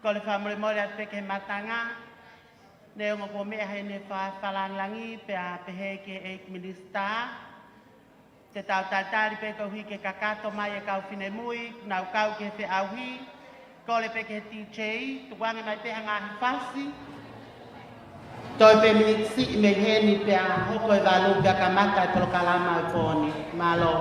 ko le whamore more at peke matanga. Neo ngā ko mea hei ne whalangi pe a pehe ke eik minista. Te tau tātari pe kau hui ke kakato mai e kau whine mui, nau kau ke whi auhi. Ko le peke TJ, tuwange mai peha ngāhi whasi. Toi pe minitsi me heni pe a hoko e walu pe a kamata e polokalama e pōni. Malo.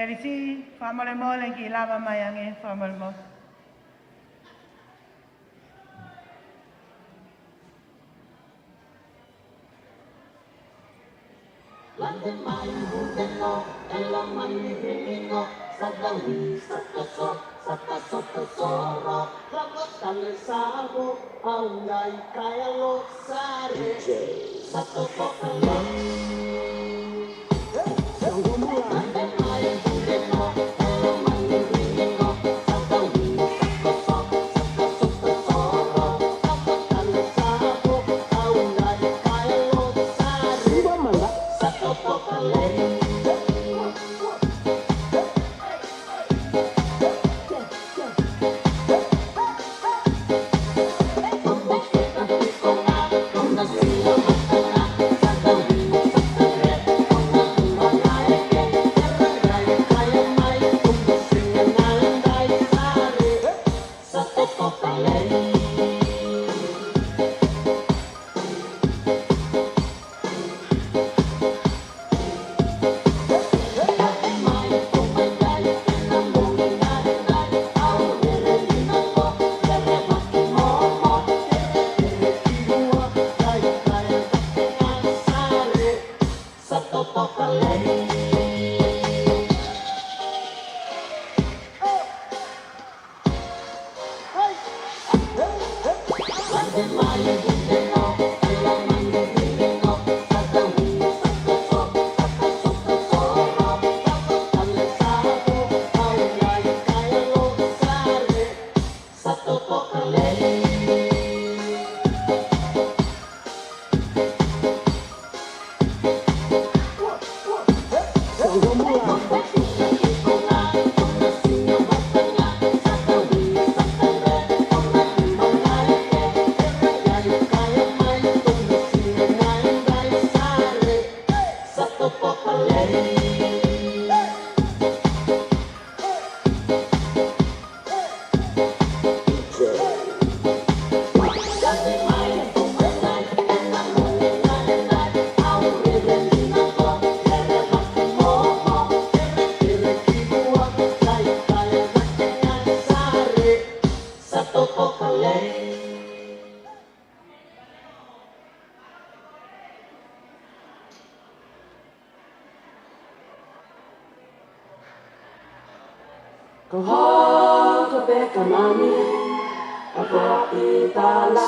Erisi, whamole mole ki lava mai ange, whamole mo. Lande mai hudelo, elo mai ringo, sadawi, sakaso soro, lava tale sabo, aungai kaya lo sare, sato pokale. Lande mai hudelo, elo mai ringo, sadawi, sakaso soro, lava tale sabo, aungai kaya lo sare, sato pokale.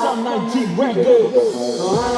Some 19 records. Oh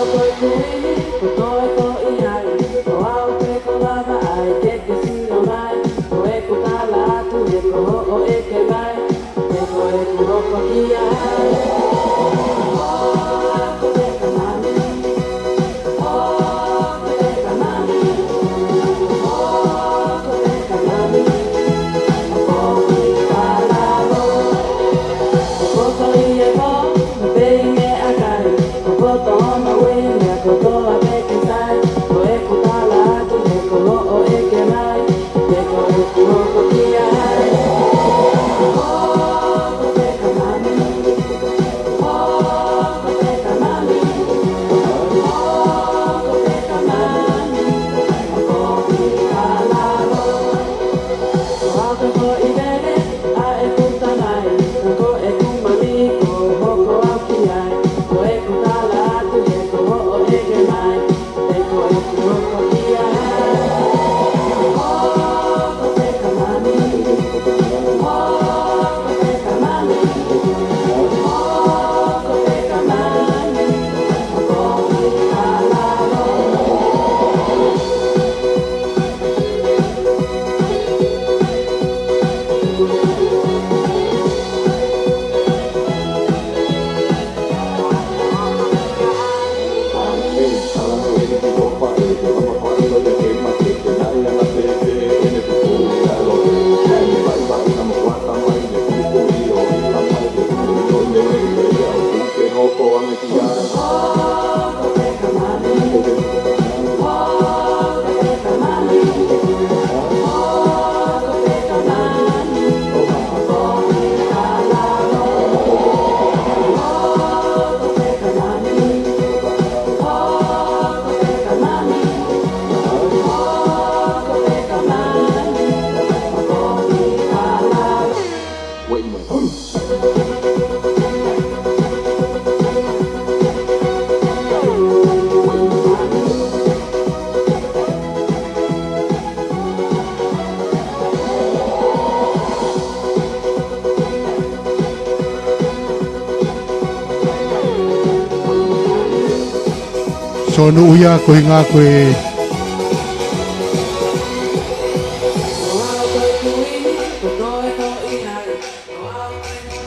sonu uia ko hinga koe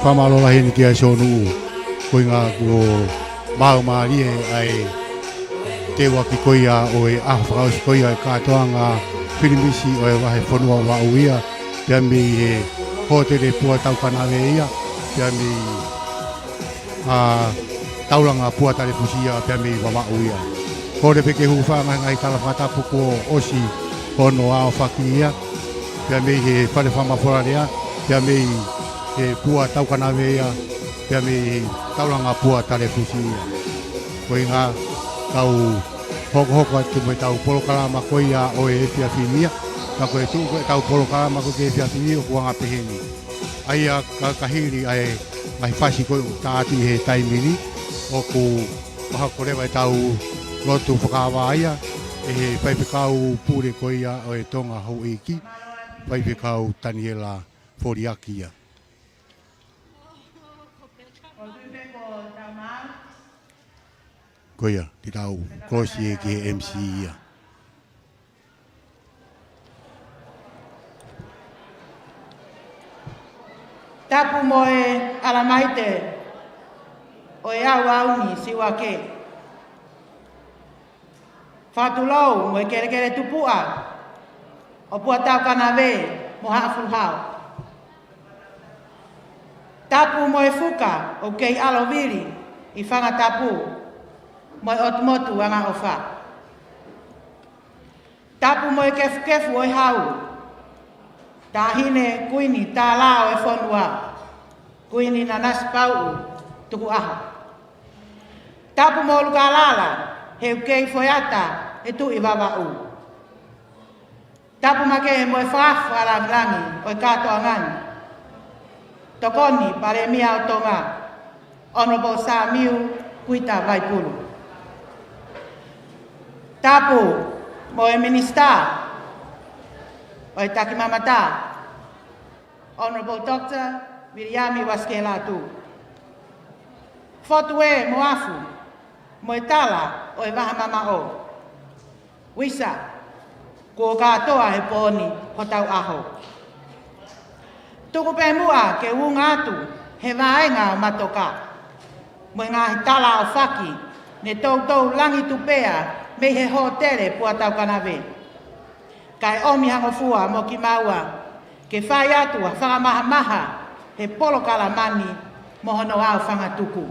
whamalola hini kia sonu ko hinga ko mau maari ai te waki koia o e ahwhakaus koia e katoanga whirimisi o e wahe whanua wa uia pia mi e hōtere Puataukanave ia pia mi taulanga puatare pusia pia mi Vava'u ia kore peke hufanga ngai tala whatapu ko osi hono ao whaki ia pia mi he whare whamawhorarea pia mi e Puataukanave ia pia mi taulanga puatare pusia koe ngā tau hoko atu mai tau polokarama koia o e pia finia ka koe tu koe tau polokarama ko ke pia finia ko nga peheni aia ka kahiri ai mai fasi ko taati he taimini o ku paha korewa e tau lotu whakawa aia e he paipekau pure koia o e Tonga hau iki paipekau Taniela Foriakia koia ti tau krosi e ke MC ia Tapu mo e alamaite o e au auni siwa ke. Whatulau mo e kere tupua o Puataukanave mo haafuhau. Tapu mo e fuka o kei aloviri I whanga tapu mo e otumotu anga o wha. Tapu mo e kefu o e hau. Tā hine kuini tā lao e whanua, kuini na nasi pau tuku aha. Tapu mo luka lala, he ukei foiata e tu I Vava'u. Tapu make mo e whaafu alangi o e katoa ngani. Tokoni pare mia o Tonga, Honorable Samiu Kuita Vaipulu. Tapu mo e minista, o e taki mamata, Honorable Dr. Miriami Waskelatu. Fotu e mo afu, mo e tala o e waha mama o. Wisa, ko katoa he poni ho tau aho. Tuku pe mua ke unga atu he vaenga o matoka. Mo ngā he tala o whaki, ne tautou langi tupea me he hotere Puataukanave. Kai omi hango fua mo ki maua, ke whai atu a whangamaha he polo kalamani mo hono au whangatuku.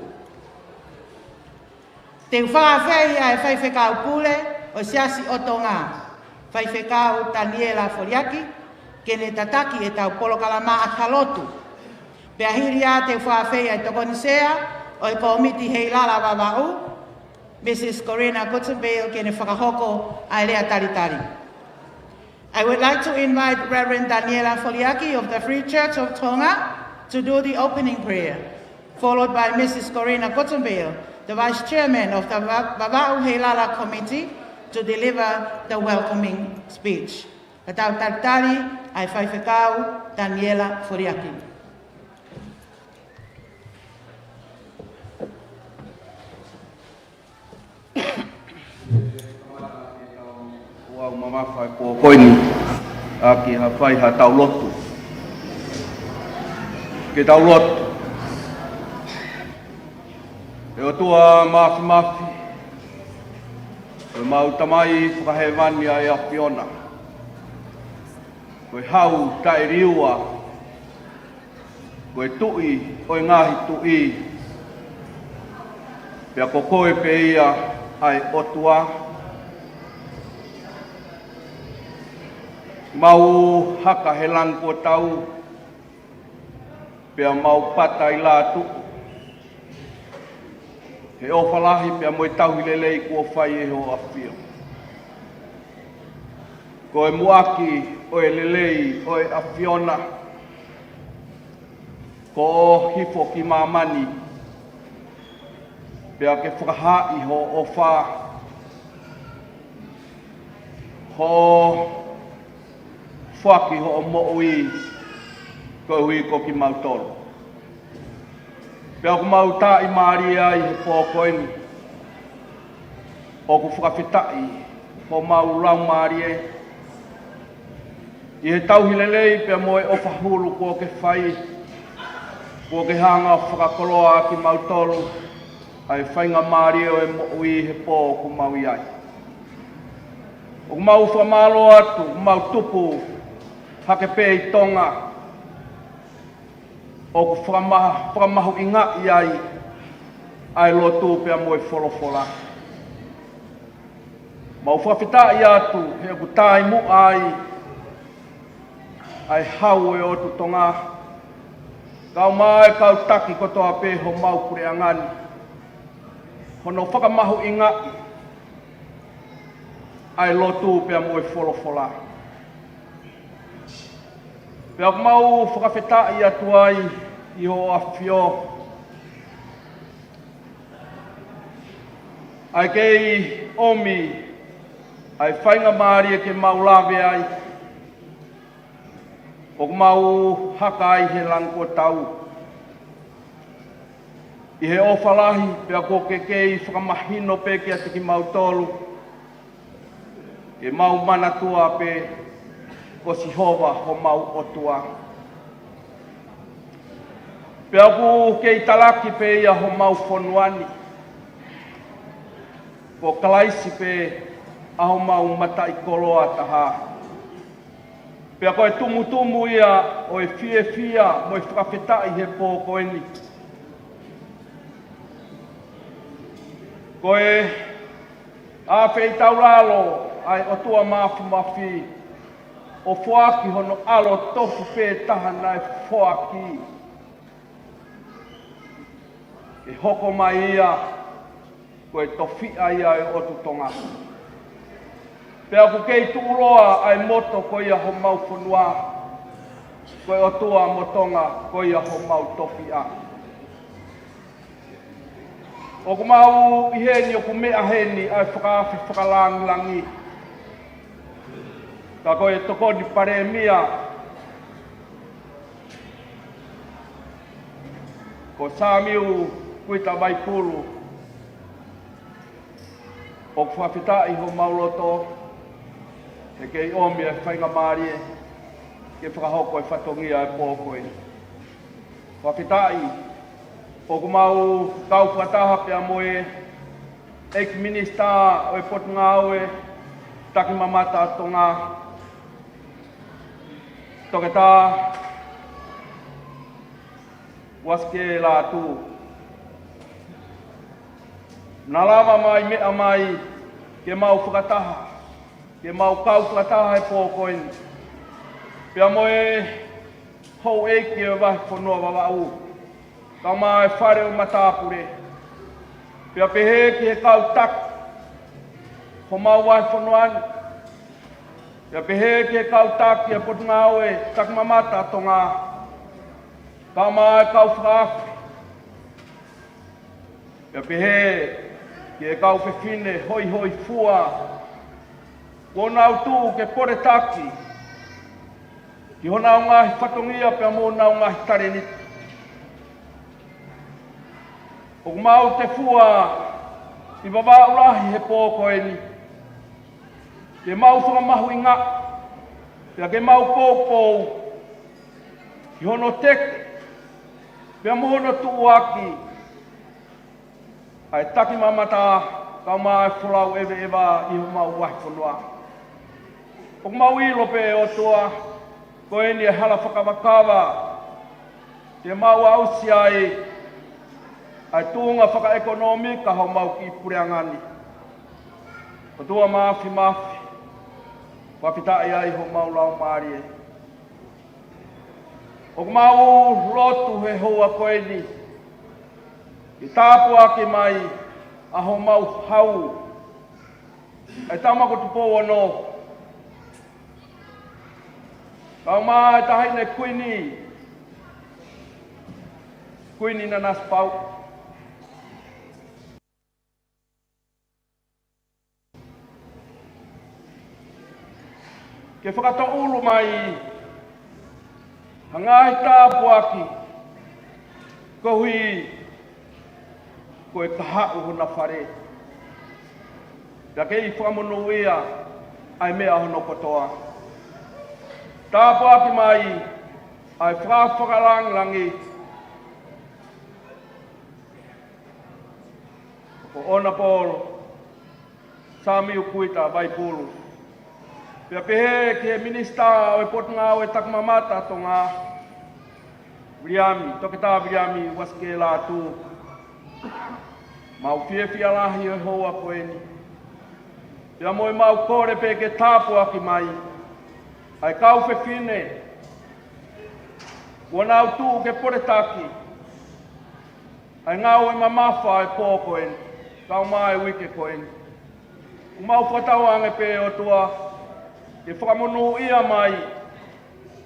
Te whangawhei a e whaiwhekau pule o siasi o Tonga, whaiwhekau Taniela Foriaki, ke ne tataki e tau polo kalama a halotu. Pea hiri a te whangawhei a e tokonisea o e komiti Heilala Vava'u, Mrs. Contestant ke ne whakahoko a lea taritari. I would like to invite Reverend Daniela Foliaki of the Free Church of Tonga to do the opening prayer, followed by Mrs. Contestant, the Vice Chairman of the Vava'u Heilala Committee, to deliver the welcoming speech. Katau tartari ai whaiwhekau Daniela Foliaki. Wau mamawhai ko koini a ki ha whai ha tau lotu. Ke tau lotu. E o tua mafi. E mau tamai whakahewani ai a Fiona. Koe hau tai riua. Koe tui, oi ngahi tui. Pea ko koe pe ia ai otua. Mau haka he langko tau, pea mau pata I lātu. He ofalahi pea moe tau hilelei kua whai e ho awhia. Ko e muaki o e lelei o e awhiona. Ko o hifo ki mamani. Pea ke whakahai ho o wha. Ho whaki ho o mo'ui ko hui ko ki mautolo. Pea ko mauta I maari ai he pōkoini. o ku whakawhitai ho mau lau maari e. I he tauhi lelei pia moe o whahulu kua ke whai, kua ke hanga o whakakoloa ki mau tolu, ai whainga maari o e mo ui he pō ku mau iai. O ku mau whamalo atu, ku mau tupu, hake pē i Tonga, o ku whakamahu inga iai, ai lotu pia moe wholofola. Mau whawhitai atu, he ku tai mu ai, ai hau e o tu Tonga. Kau mai kau taki kotoa pē ho mau kure angani. Hono whakamahu inga, ai lotu pia moe wholofola. Pea ku mau whakawhitai atu ai i ho awhio. Ai kei omi, ai whainga maari e ke mau lawe ai. O ku mau haka ai he langko tau. I he ofa Lahi, pea ko ke kei whakamahino pe ki ati ki mau tolu. Ke mau mana tua pe ko Sihova ho mau otua. Pea ku kei talaki pe ia ho mau whonuani. Ko Kalaisi pe aho mau mata i koloa taha. Pea koe tumu ia o e fia mo e whakawhitai he pō koeni. Koe a whei tauralo ai o tua mafu mafi o whoaki hono alo tofu pē taha nai whoaki. E hoko mai ia koe tofia ia e o tu Tonga. Pea ku kei tuuroa ai moto ko ia ho mau whanua. Koe o tua mo Tonga ko ia ho mau tofia. O ku mau i heni o ku mea heni ai whakawhi whakalangi. Ka koe tokoni pare mia. Ko Samiu kuita mai pulu. O ku whawhitai ho mau loto. E kei omi e whainga maari e, ke whakahoko e whatongia e pōkoe. Whawhitai, o ku mau kau whataha pia moe, eik minista o e potunga au e, taki mamata Tonga. Toke tā, waske la tu. Nā lama mai mea mai, ke mau whakataha. Ke mau kau whakataha e pōkoeni. Pea moe hou eiki e wahi whanua Vava'u. Kau mai whare o matāpure. Pea pehe ki he kau tak. Ho mau wahi whanuani. Pea pehe ki he kau tak ki e potunga au e tak mamata Tonga. Kau mai kau whakawhi. Pea pehe ki e kau whewhine hoi fua. Ko nau tu ke pore taki. Ki hona o ngahi whatongia pia mō nau ngahi tareniti. O mau te fua i Vava'u Lahi he pōkoeni. Ke mau whakamahu inga. Pia ke mau pōpou. Ki hono teke. Pia mohono tuuaki. Ai taki mamata kau mai whulau ewe i ho mau wahi whanua. O mau ilo pe o tua, ko eni e hala whakawakawa, te mau ausi ai tuunga whakaekonomika ho mau ki pureangani. O tua mafi, whawhitai ai ho mau lau maari e. O mau lotu he hoa ko eni, i tāpua ki mai, a ho mau hau, ai tamako tupo wano. Kau mai tahine kuini na naspau. Ke whakataulu mai, hangai tāpuaki, kohui koe kahau hona whare. Pea kei whamunu ia ai mea hono kotoa. Tāpo aki mai ai whakalang langi. Ko ona polo sami ukuita vai pulu. Pea pehe ke minista o e potunga o e takumamata tonga Briami, toke tā Briami waske la tu. Mau fia lahi o hoa koeni. Pea moi mau kore pe ke tāpu aki mai. Ai kau fine. Wana au tu ke pore taki. Ai ngau e mamafa e pō koeni. Kau mai wike koeni. Mau whatau ange pe o tua. Ke whakamonu ia mai.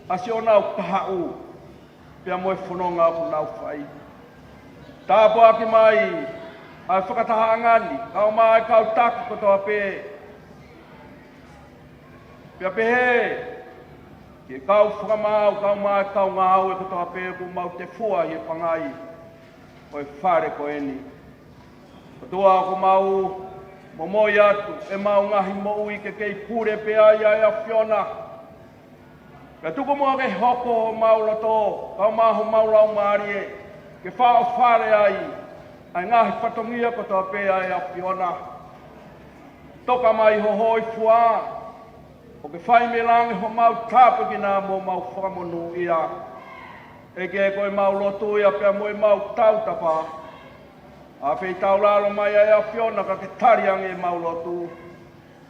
Asi o nau kahau. Pea moe whanonga aku nau whai. Tāpo aki mai. Ai whakataha angani. Kau mai kau taki kotoa pe. Pea pehe. Ke kau whakamau, kau mai kau ngāu e kotoa pe. Ku mau te fua i e whangai. Oi whare ko eni. Kotoa ku mau momoi atu. E mau ngahi mo ui ke kei pure pe ai ai a whiona. Ka tuku mua ke hoko o maula tō, kau mahu maula o maarie, ke whao whare ai, ai ngahi whatongia kotoa pe ai a whiona. Toka mai ho hoi fua, o ke whai me lange ho mau tāpu ki nā mo mau whakamonu ia. E ke koe mau lotu ia pia mo e mau tautapa. A pei tau lalo mai ai a whiona ka ke tariange mau lotu.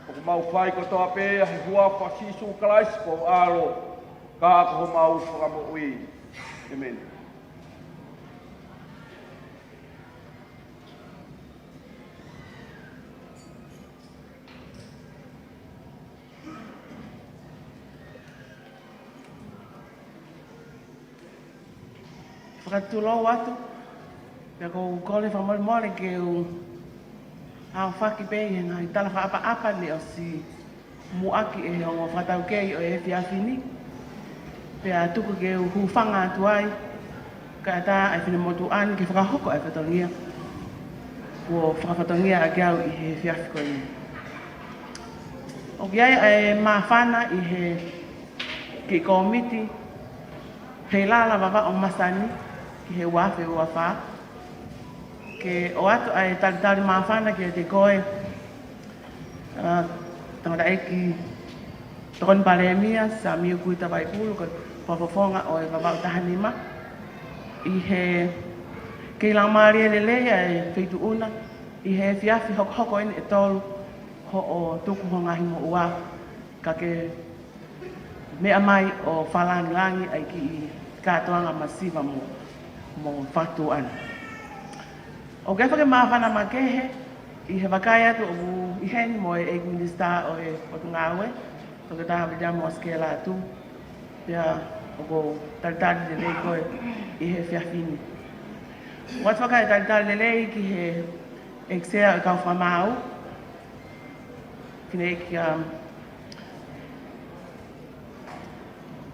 O ke mau whai kotoa pe a he hua whasisu kalaisiko alo. Ka ko mau whakamo ui. Amen. Whakatulou atu. Pea kou kole whamole ke u au whaki pei he ngai tala whaapa le o si muaki e o whakatau kei o e whiawhini. Pea tuku ke u huwhanga atu ai. Ka tā ai whina motu an ke whakahoko ai whatongia. Kua whakawhatongia a kiau i he whiawhi koe ni. O ki ai ai mawhana i he ki komiti Heilala Vava'u Masani ki he wafe ua wha. Ke o atu ai talitari mawhana ke te koe tangata eki tokon paremia sa miu kuita vai pulu ko whawhawhonga o e Vava'u Tahanima. I he keilang maria lelea e wheitu una. I he whiawhi hoko ene e tolu ho o tuku ho ngahi mo ua. Ka ke mea mai o whalangi langi ai ki i kātoanga masiva mo whatu ana. O ke whake mawhana makehe, i he wakai atu o i heni mo e minista o e Potungawe, o ke taha pia mo skela atu, pia o ko taritari de lei koe i he whiawhini. Wat wakai taritari de lei ki he eksea o kau whamau, kine ki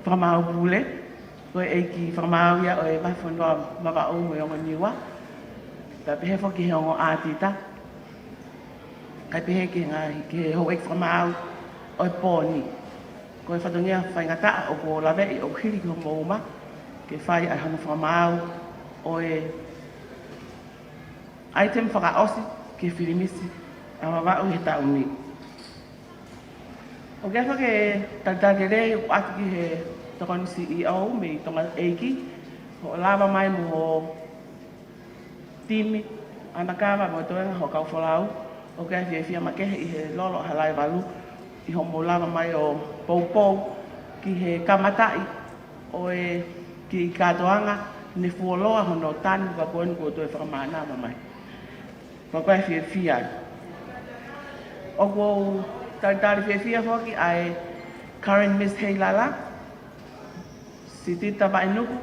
whamau pule, koe eiki whamau ia o e whawhanoa Vava'u mo i onga niwa. Pea pehe whoki he ongo ātita. Kai pehe ki he ho ek whamau o e pōni. Koe whatongia whaingata o ko lawe i o hiri ki ho mouma. Ke whai ai hana whamau o e item whakaosi ki whirimisi a Vava'u he tauni. O kia whake taritari rei o atu ki he tokoni CEO me i tonga eiki. Ho lava mai mo ho timi anakawa mo toenga ho kau whalau. O kia whiawhia makehe i he Lolo Halaevalu. I ho mo lava mai o poupou ki he kamatai o e ki katoanga ne fuoloa hono tani ka koenu ko toe whakamānama mai. Whakai whiawhia. O ko taritari whiawhia whoki ai Current Miss Heilala. Si tita wainuku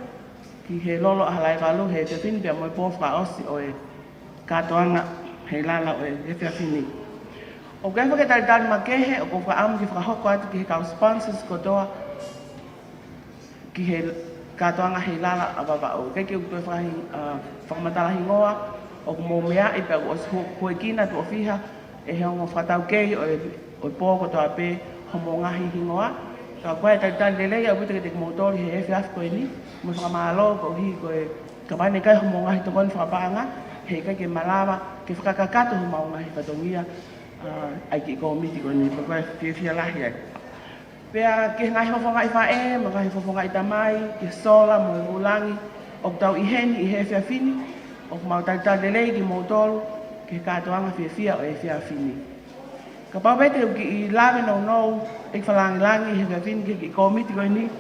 ki he Lolo Halaevalu he te whini pia mo i pōwhaka osi o e katoanga Heilala o e whiawhini. O kai whake taritari makehe o ko whaamu ki whakahoko atu ki he kau sponsors kotoa ki he katoanga Heilala a Vava'u. Kei ki o toi whakamatala hingoa o ko mō mea i pia o hoi kina tu o whiha e he ongo whatau kei o pōko toa pē homo ngahi hingoa. Ka koe talitali lelei au wita ke te kimotori he efe afi koe ni, mo whakamalo ko hi koe ka pane kai homo ngahi tokoni whakapaanga, he kai ke malawa ke whakakakato homo ngahi patongia ai ki komiti koe ni, pa koe whiawhia lahi ai. Pea ke ngai hofonga i whae, ma ngai hofonga i tamai, ke sola mo ulangi, o tau i heni i he whiawhini, o mau talitali lelei ki motolu, ke katoanga whiawhia o e whiawhini. Ka pawete u ki i lawe nou, e whalangi he whiawhini ke ki komiti koe ni,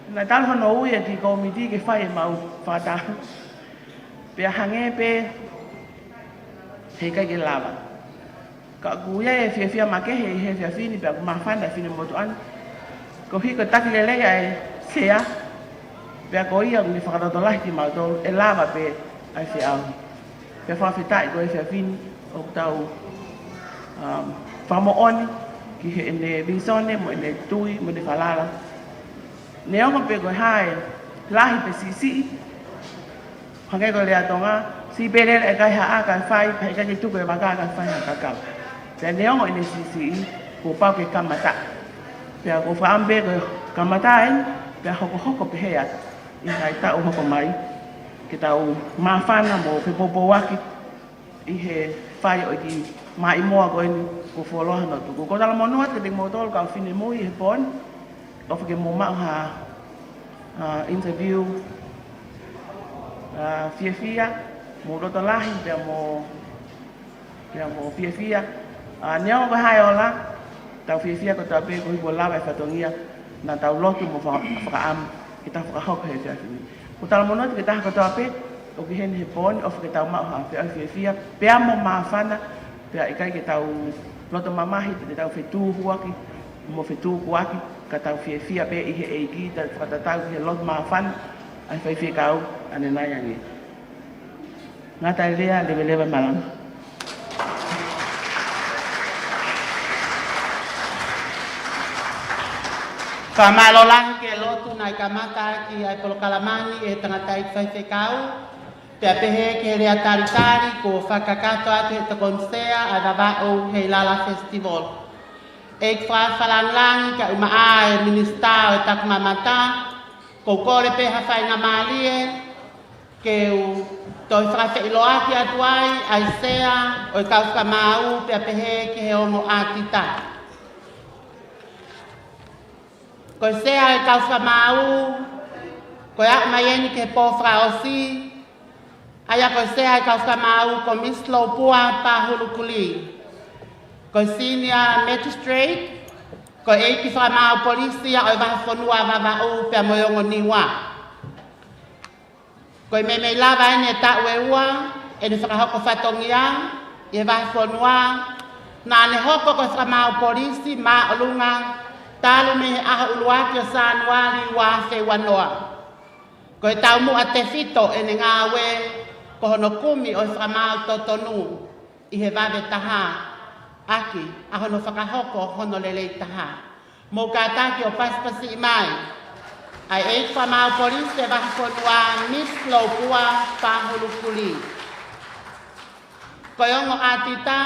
na talo hono ui ki komiti ke whae mau whatahu. Pea hange pe, he kai ke lawa. Ka kuia e whiawhia makehe i he whiawhini, pea kumawhanda whini motu anu. Ko hiko taki lelei ai sea, pea ko ia ni whakatotolahi ki mautolu, e lawa pe ai whiau. Pea whawhitai ko e whiawhini, o tau whamooni, ki he ene visone, mo ene tui, mo ene whalala. Ne ongo pe koe hae, lahi pe sisi, hange ko lea tonga, si perere e kai haa kai whai, pai kai ke tuku e waka kai whai ha kakau. Pea ne ongo ene sisi, ko pau ke kamata. Pea ko whaambe ko kamatain, pea hoko pe hea, i kai tau hoko mai, ke tau mawhana mo pe popo waki, i he whai o ki mai moa koe ni, ko wholoha no tuku. Ko tala monua te te motol ka whine mui he pon, o whake mo mau ha interview whiawhia, mo roto lahi, pea mo whiawhia. Neo ko hai ola, tau whiawhia ko tau pe ko hipo lawa e whatongia, na tau lotu mo whakaam, ki tau whakahoko he whiawhini. Ko tala monua te ke taha ko tau pe, o ki hene he pon, o whake tau mau ha whiawhia, pea mo mawhana, pea ikai ke tau loto mamahi, te tau whetū huaki, mo whetū kuaki, ka tau whiawhia pe i he eiki, ta whakatatau ki he loto mawhana, ai whaiwhi kau, ane nai angi. Ngā tai lea, lewe malanga. Ka malolang ke lotu nai kamata ki ai polokalamani e tangatai whaiwhi kau, pea pehe ke rea taritari ko whakakato atu he takonsea a Vava'u Heilala Festival. E whawhalangi ka umaa e minista o e takumamata, ko kore peha whai ngā malie, ke u toi whawhailoaki atu ai sea o e kauwhaka mau pea pehe ke he ongo ātita. Ko sea e kauwhaka mau, ko ea mai eni ke pōwhra osi, aya ko sea e kauwhaka mau ko mislo pua pahulukuli. Ko senior magistrate, ko eiki whakamau polisia o i whawhanua Vava'u pea moiongo niwa. Ko i mei lava ene e tau e ua, e ni whakahoko whatongia, i e whawhanua, na ane hoko ko whakamau polisi ma olunga, talu me he aha uluaki o Sanuari wa whe wanoa. Ko e tau mua te whito e ne ngā we, ko hono kumi o i whakamau totonu, i he wawe taha, aki, a hono whakahoko hono lelei taha. Mō kātaki o paspasi mai, ai e whamau polisi e whakonua mislo pua pahulukuli. Ko yongo atita,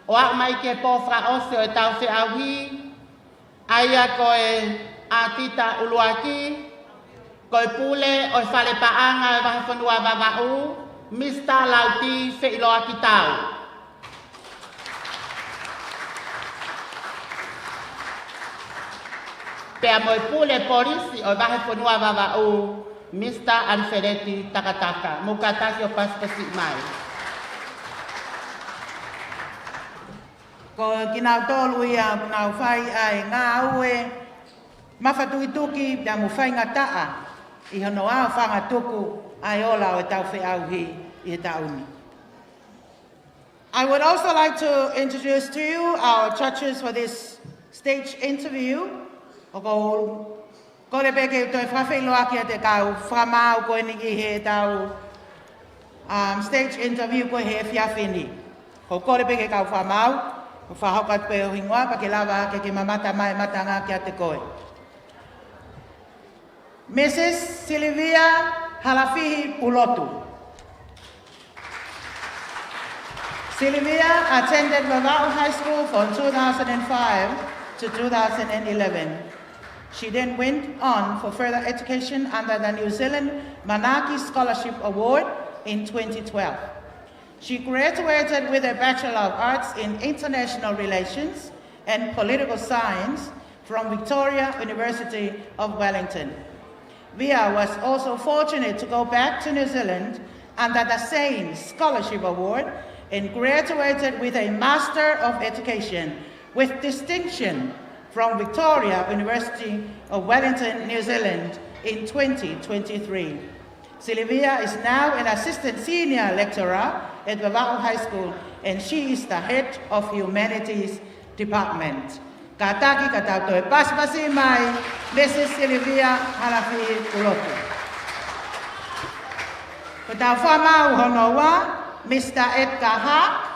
o ak mai ke pōwhra ose o e tau whi auhi, aia ko e atita uluaki, ko e pule o e whale paanga e whakonua Vava'u, mista lauti whi iloaki tau. Pea mo pule polisi o vahe whanua Vava'u, Mr. Anfereti takataka. Mo kataki o paspasi mai. Ko kinau tolu ia nau whai ai ngā aue, mawhatuki pia mo whai ngataa, i hono au whanga tuku ai ola o e tau whiauhi i he tauni. I would also like to introduce to you our judges for this stage interview. O ko le peke toi whawhiloaki a te kau whamau koe ni ki he tau stage interview koe he whiawhini. Ko le peke kau whamau, ko whahokat pe o hingoa pa ke lawa ke mamata mai matanga ki a te koe. Mrs. Silvia Halafihi Pulotu. Sylvia attended Vava'u High School from 2005 to 2011. She then went on for further education under the New Zealand Manaki Scholarship Award in 2012. She graduated with a Bachelor of Arts in International Relations and Political Science from Victoria University of Wellington. Via was also fortunate to go back to New Zealand under the same scholarship award and graduated with a Master of Education with distinction from Victoria University of Wellington, New Zealand in 2023. Sylvia is now an Assistant Senior Lecturer at Vava'u High School, and she is the Head of Humanities Department. Kataki katauto e paspasi mai, Mrs. Sylvia Halafi Ulotu. Katau whamau honoa, Mr. Edgar Hart.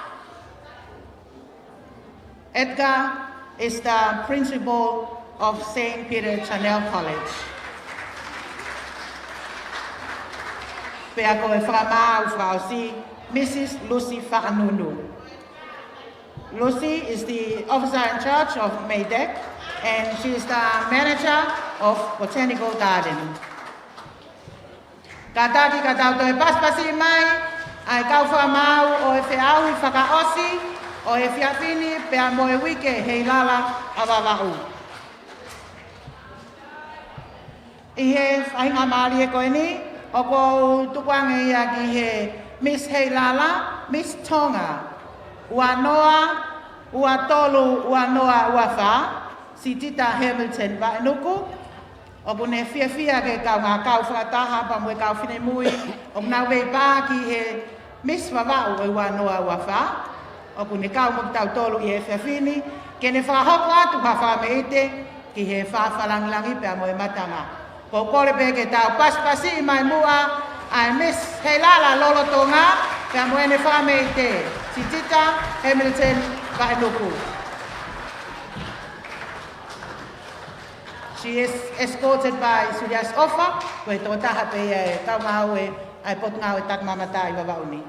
Edgar is the principal of St. Peter Chanel College. Pea koe whamau whausi, Mrs. Lucy Whakanunu. Lucy is the officer in charge of Maydeck, and she is the manager of Botanical Garden. Kataki katauto e paspasi mai, ai kau whamau o e whiau I whakaosi, o e whiawhini pea mo e wike Heilala a Vava'u. I he whainga maari e koe ni, o ko tukuanga ia ki he Miss Heilala, Miss Tonga, ua noa, ua tolu, ua noa, ua wha, si tita Hamilton Vainuku, o kune fia ke kau ngā kau whakataha pa mwe kau whine mui, o kuna wei pā ki he Miss Vava'u e ua noa, ua wha, o kune kau mo tau tolu I e whiawhini, kene whahoko atu ka whameite ki he whawhalangilangi pia mo e matanga. Ko kore pe ke tau paspasi mai mua, ai Miss Heilala Lolo Tonga, pia mo ene whameite, si tita Hamilton Vainuku. She is escorted by Surias Ofa, koe tō taha pe e tau ngau e ai potu ngau e tak mamata I Vava'u ni.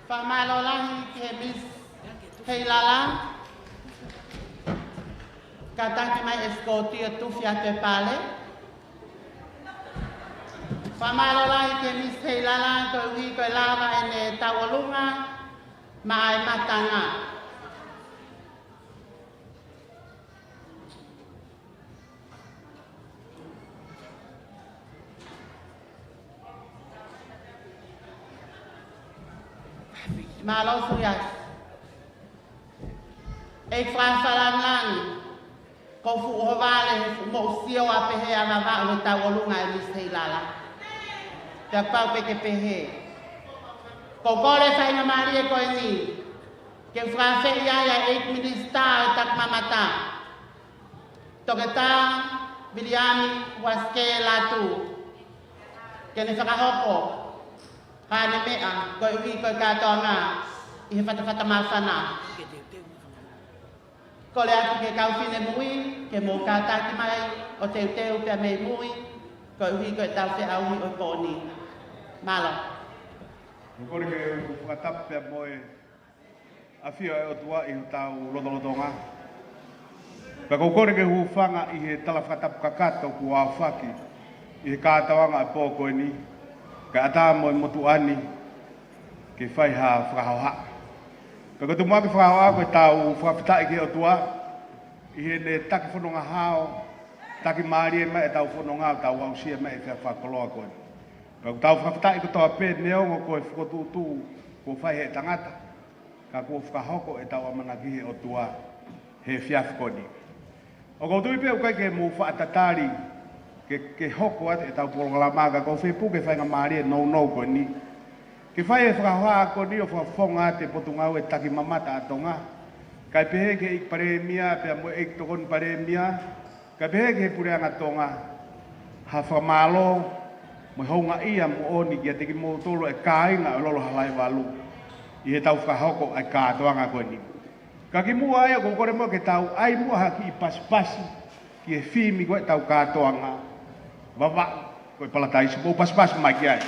Whamalo Lahi ke Miss Heilala. Ka tanki mai eskoti o tuwhia te pale. Whamalo Lahi ke Miss Heilala ko ui ko lava e ne tawalunga ma ai matanga. Malo suyas. Ek whasalang lang. Ko fu o vale mo sio a pehe a Vava'u e tawalunga e Miss Heilala. Te pau peke pehe. Ko kore whainga mari e koe ni. Ke whawhe ia ek minista e tak mamata. Toke tā, Biliami waske latu. Ke ne whakahoko. Pane mea, koe ui koe kātonga, I he whatawhata mawhana. Ko le atu ke kauwhine mui, ke mō kātaki mai, o teu teu pia mei mui, koe ui koe tauwhi aui o pōni. Malo. Kore ke whakatap pia moe, a whia e o tua I tau lotolotonga. Ka kore ke huwhanga I he tala whakatap kakato ku a whaki, I he kātawanga e pō koe ni. Ka ata mo motu ani ke fai ha whakahoha. Ka koe tumua ke whakahoha koe tau whakapitai ke o tua I he ne taki whanonga hao, taki maari e mai e tau whanonga o tau ausia mai e whea whakoloa koe. Ka koe tau whakapitai ko toa pē neongo koe whakotutu ko fai he tangata. Ka koe whakahoko e tau amanaki he o tua he whiaf koni. O kou tui pē o kai ke mō whaatatari ke hoko ate e tau pololamaga ko whepu ke whainga maari e nou koe ni. Ke whai e whakahoa ko ni o whawhonga te potungau e taki mamata a Tonga. Kai pehe ke ik paremia, pea mo ik tokon paremia. Kai pehe ke he pureanga Tonga. Ha whamalo, mo honga ia mo oni kia teki mo tolo e kāinga o Lolo Halaevalu. I he tau whakahoko ai kātoanga koe ni. Ka ki mua ai o kore mo ke tau ai mua haki I pasipasi ki e whimi koe tau kātoanga. Vava'u, koe Palataisi, mo pas mai ki ai.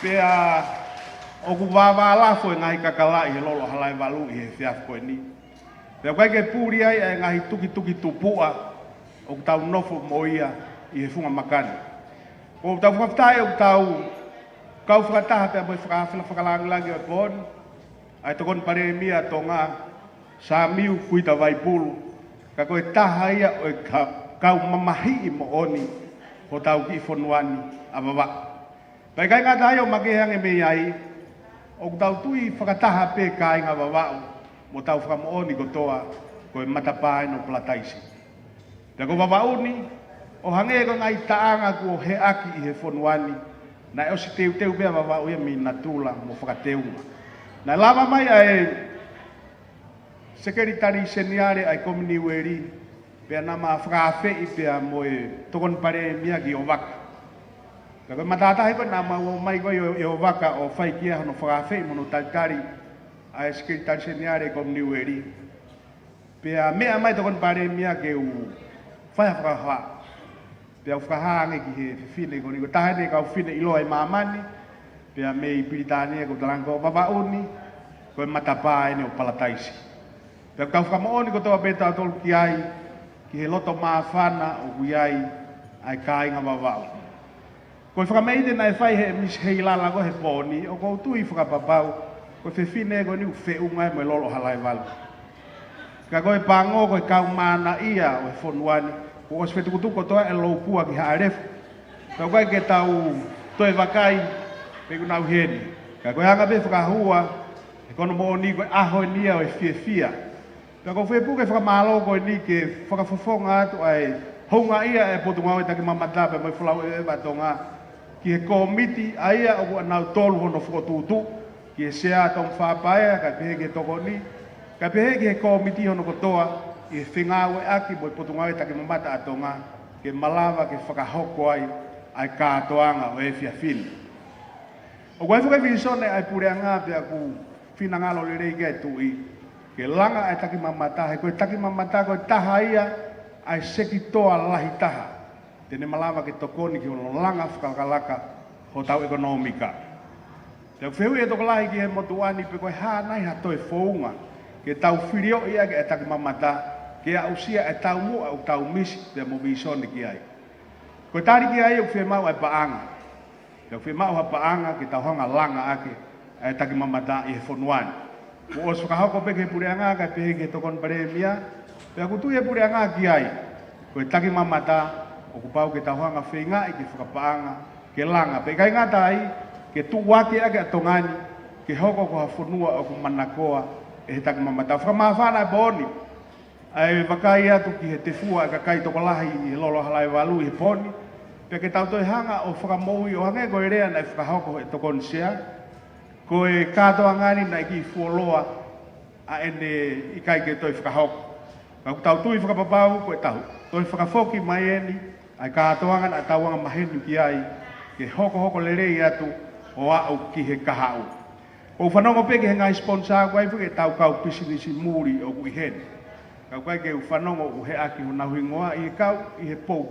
Pea, o ku Vava'u e ngahi kakalai he Lolo Halaevalu I he whiaf koe ni. Pea koe ke pūri ai e ngahi tuki tupua, o ku tau nofo mo ia I he funga makani. O ku tau whakaftai o ku tau kau whakataha pia moi whakalangi o pon, ai tokon pare mia Tonga, sa miu kuita vaipulu, ka koe taha ia o kau mamahi i mo oni, ho tau ki fonuani a Vava'u. Pai kai ngā tayo makehange me ai, o tau tui whakataha pe kai ngā Vava'u, mo tau whakamooni kotoa, koe matapae no Palataisi. Pia ko Vava'u ni, o hange ko ngai taanga ko he aki i he fonuani, na e o si teu pia Vava'u ia mi natula mo whakateunga. Na lama mai ai Sekretari Seniare ai komini weri, pia nama whakawhi i pia mo e tokon pare mia ki o waka. Ka koe matatahi koe nama o mai koe i o waka o whai kia hono whakawhi mono taitari ai Sekretari Seniare komini weri. Pia mea mai tokon pare mia ke u whai whakaha. Pia whakahange ki he whine ko ni ko tahene ka whine ilo ai mamani. Pia mei Piritania ko talanko Vava'u ni koe matapā ene o Palataisi. Pia kau whakamooni ko toa beta tolu ki ai ki he loto maafana o kui ai kāinga Vava'u. Koe whakameite na e whai he Miss Heilala ko he pōni o kou tui whakapapau koe whine ko ni u whiunga e mo Lolo Halaevalu. Ka koe pāngo koe kau mana ia o he whonuani ko os whetukutuko toa e loupua ki haarefu. Ka koe ke tau toe wakai pe kunau heni. Ka koe hanga be whakahua e kono mo ni koe aho nia o e fia. Ka koe whepuke whakamalo koe ni ke whakafofonga atu ai honga ia e potungau e taki mamata pe moi whalau e Tonga ki he komiti aia o kua nau tolu hono whakotutu ki he sea tong whapaea ka pehe ke toko ni ka pehe ki he komiti hono kotoa i he whingau e aki moi potungau e taki mamata a Tonga ke malawa ke whakahoko ai kātoanga o e fia whini. O koe whukai whinisone ai pureanga pe aku whinangalo le rei kia tui ke langa ai taki mamata he koe taki mamata koe taha ia ai seki toa lahi taha. Tene malawa ke tokoni ki ono langa whakakalaka ho tau ekonomika. Te whehu e toko lahi ki he motuani pe koe hānai ha toi whounga ke tau whirio ia ke e taki mamata ke a usia e tau mua au tau misi te mo visone ki ai. Koe tari ki ai o whemau ai paanga. Te whemau ha paanga ke tau hanga langa ake e taki mamata i he whonuani. Ko os whakahoko pe ke pureanga ka pehe ke tokon paremia pe aku tui e pureanga ki ai. Koe taki mamata o kupau ke tauhanga whenga i ke whakapaanga ke langa. Pe kai ngata ai ke tuwake ake a tongani ke hoko ko ha whanua o ku manakoa e he taki mamata. Whakamawhana e poni. Ai wakai atu ki he te fua e kakai toko lahi i he Lolo Halaevalu i he poni. Pe ke tau toi hanga o whakamoui o hange koe rea na e whakahoko e tokon sea. Koe kātoa ngani na i ki fuoloa a ene i kai ke toi whakahoko. Ka ku tau tui whakapapau koe tau. Toi whakafoki mai eni ai kātoanga na tauanga mahenu ki ai ke hoko lerei atu o au ki he kahau. O whanongo pe ke he ngai sponsor koe ai tau kau pisinisi muri o kui heni. Kau kai ke whanongo u he aki ho nahuingoa i he kau i he pou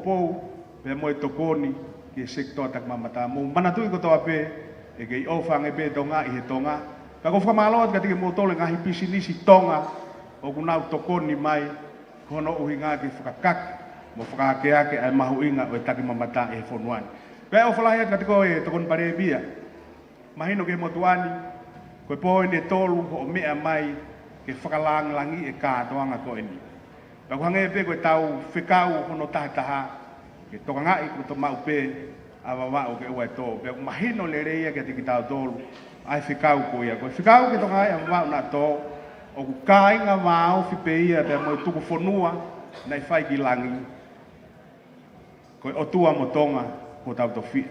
pe moe tokoni ki he sektoa tak mamata. Mo manatui ko toa pe e ke i ofange pe Tonga i he Tonga. Ka ko whakamaloa ka tike mo tole ngahi pisinisi Tonga o kunau tokoni mai hono uhinga ki whakakaki mo whakakeake ai mahu inga o e taki mamata e whonuani. Pea o whalahi atu katiko e tokon pare bia. Mahino ke motuani, koe poe ne tolu ho mea mai ke whakalangi e kātoanga ko eni. Pea kuhange pe koe tau whekau hono tahitaha ke tokangai ko to mau pe a Vava'u ke ua e tō. Pea mahino le reia ke tiki tau tolu ai whekau ko ia. Koe whekau ke tokangai a Vava'u na tō o ku kāinga wāo whipeia pea mo tuku whonua na i whai ki langi. Koe o tua mo Tonga ko tau to whia.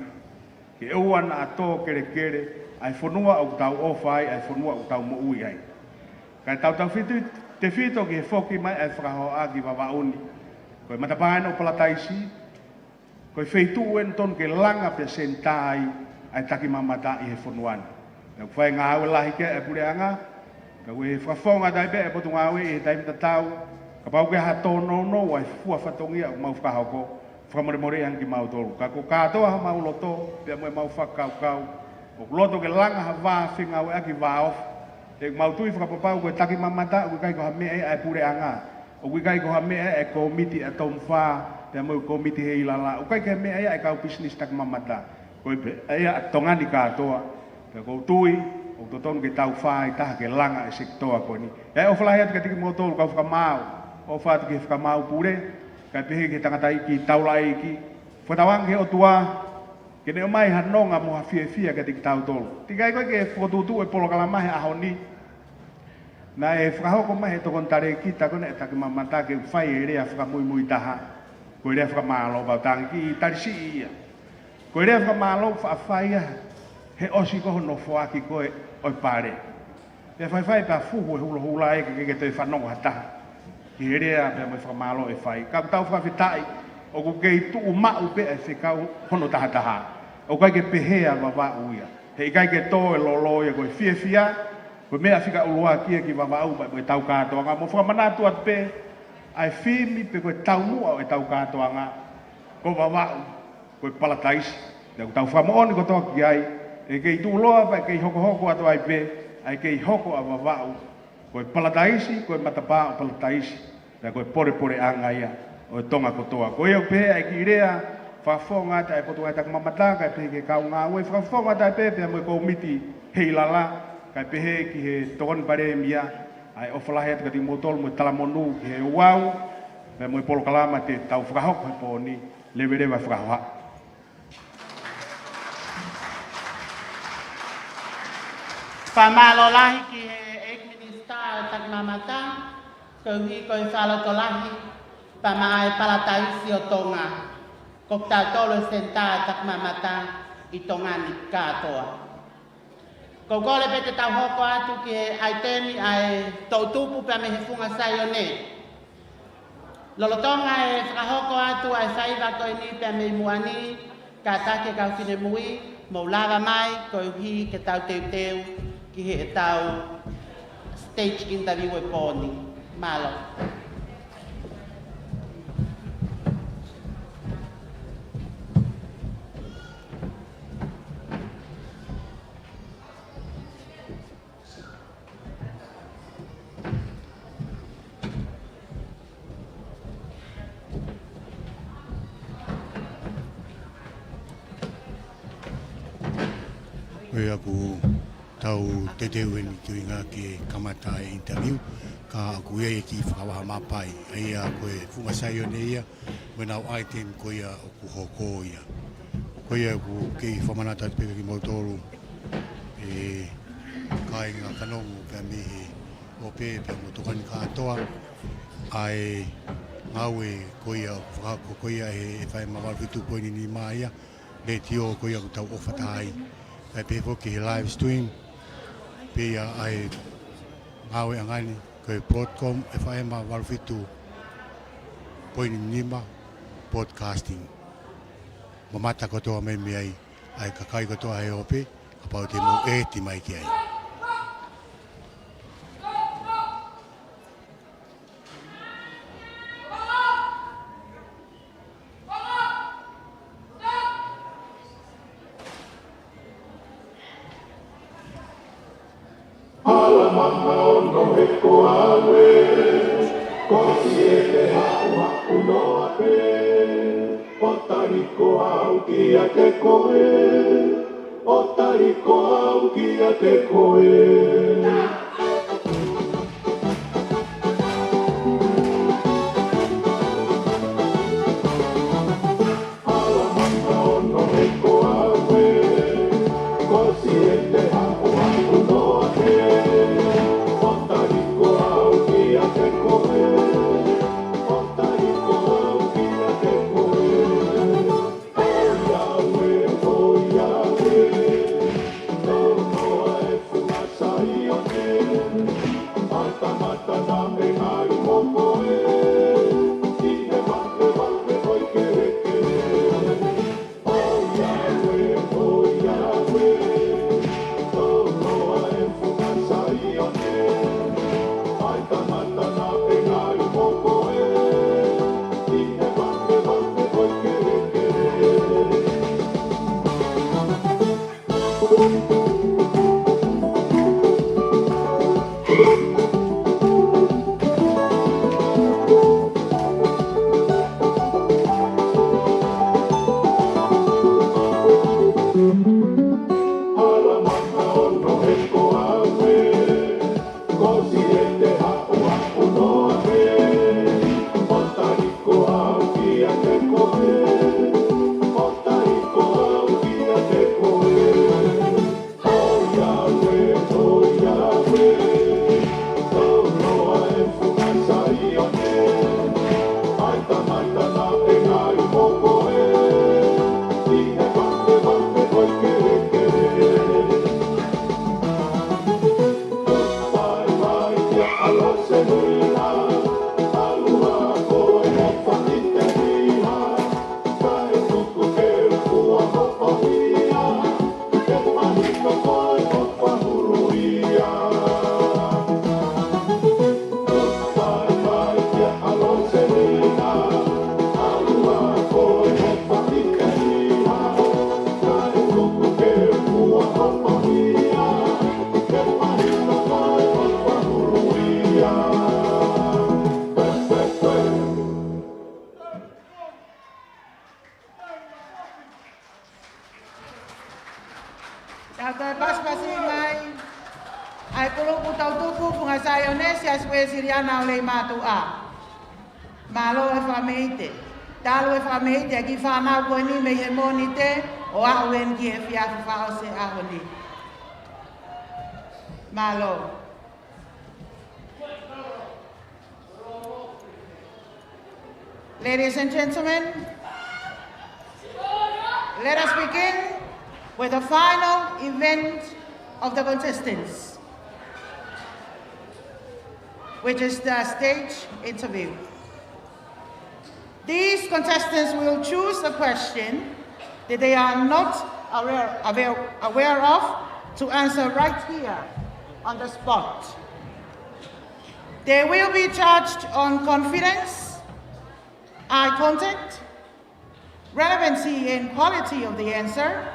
Ke ua na ato kere ai whonua o tau ofai ai whonua o tau mo ui ai. Kai tau whitu te whito ki he whoki mai ai whakahoa ki Vava'u ni. Koe matapaena o Palataisi. Koe wheitu en ton ke langa pe sentai ai taki mamata i he whonuani. Nau whai ngā aue lahi ke e pureanga. Kau e whakafonga dai pe e potunga aue i he taimita tau. Ka pau ke hato no ai fua whatongia o mau whakahoko. Whakamoremore ang ki mau tolu. Ka ko kātoa ha mau loto, pia moe mau whakau. O loto ke langa ha wā whinga ue aki wā off. E mau tui whakapapau koe taki mamata, o kai ko ha mea e pure anga. O kai ko ha mea e komiti a tom whā, pia moe komiti Heilala. O kai ke ha mea e kau business taki mamata. Koe pe ea tongani katoa. Pe ko tui o to ton ke tau fai ta ke langa e sektoa ko ni. E o fly at ke tiki motor ka fa mau. O fa ke fa mau pure. Ka pe ke tangata iki tau lai iki. Whatawang he o tua. Ke ne o mai hanonga mo hafia ke tiki tau tolu. Tikai koe ke fotutu e polo kalamahe ahoni. Na e whakahoko mahe to kontare kita kone e take mamata ke whai e rea whakamui taha. Ko rea whakamalo bau tangi ki tarisi ia. Ko rea whakamalo whaafai he osi koho no whaaki koe oi pare. Pea whai pa fuhu e hula hula e ke te whanongo hataha. Ki rea pea mai whakamalo e whai. Ka tau whawhitai o ku kei tuu mau pe e whikau hono taha taha. O kai ke pehea Vava'u ia. He kai ke tō e Lolo ia koe fia. Ko mea fika ulua kia ki Vava'u ba koe tau katoanga. Mo whamanatu at pe ai whimi pe koe tau mua o e tau katoanga. Ko Vava'u koe Palataisi. Ko tau whamooni ko toa ki ai. E kei tūloa pa kei hoko ato ai pe. Ai kei hoko a Vava'u. Koe Palataisi, koe matapā o Palataisi. Pea koe pore anga ia. O e Tonga kotoa. Ko eo pe ai ki rea whawhonga ta e potua e tak mamataka e pe ke kau ngā ue. Whawhonga ta e pe pea mo e kou miti Heilala. Kai pehe ki he tokon pare mia ai ofalahe at kati motol mo talamonu ki he wau me mo polo kalama te tau whakahok he poni leverewa whakahoha. Pamalo Lahi ki he ex-minister tak mamata ko hi ko to Lahi pama ai Palataisi o Tonga ko ta tolo senta tak mamata I Tonga ni katoa. Ko kole pe te tau hoko atu ki ai temi ai tau tupu pe me he funga sai o ne. Lolo Tonga e whakahoko atu ai whaiva koe ni pe me muani ka take kau whine mui mo lava mai koe hi ke tau teu ki he tau stage interview e pōni. Malo. Koe aku tau te ni ki ngā ke kamata e interview ka aku ia e ki whakawaha mapai ai a koe whungasai o ne ia wenau item koe a oku hoko ia koe aku kei whamanata te pepe ki motoru e kai ngā kanongu pia mihi o pe pia motokani katoa ai ngaue koe a whakako koe a he whai mawalwhitu koe ni maia le tio koe aku tau ofatai ai pe foki he live stream pe ai ngawe angani koe podcast e whae ma walwhitu poini nima podcasting mamata kotoa me mi ai kakai kotoa he ope apau te mo ti mai ki ai Tata paspasi mai. Ai puluku tau tuku punga sayonesia swe siriana ole matua. Malo e fameite. Talo e fameite ki whanau koe ni me he moni te o a uen ki e fiafu whao se ahoni. Malo. Ladies and gentlemen, let us begin with the final event of the contestants, which is the stage interview. These contestants will choose a question that they are not aware of to answer right here on the spot. They will be judged on confidence, eye contact, relevancy and quality of the answer,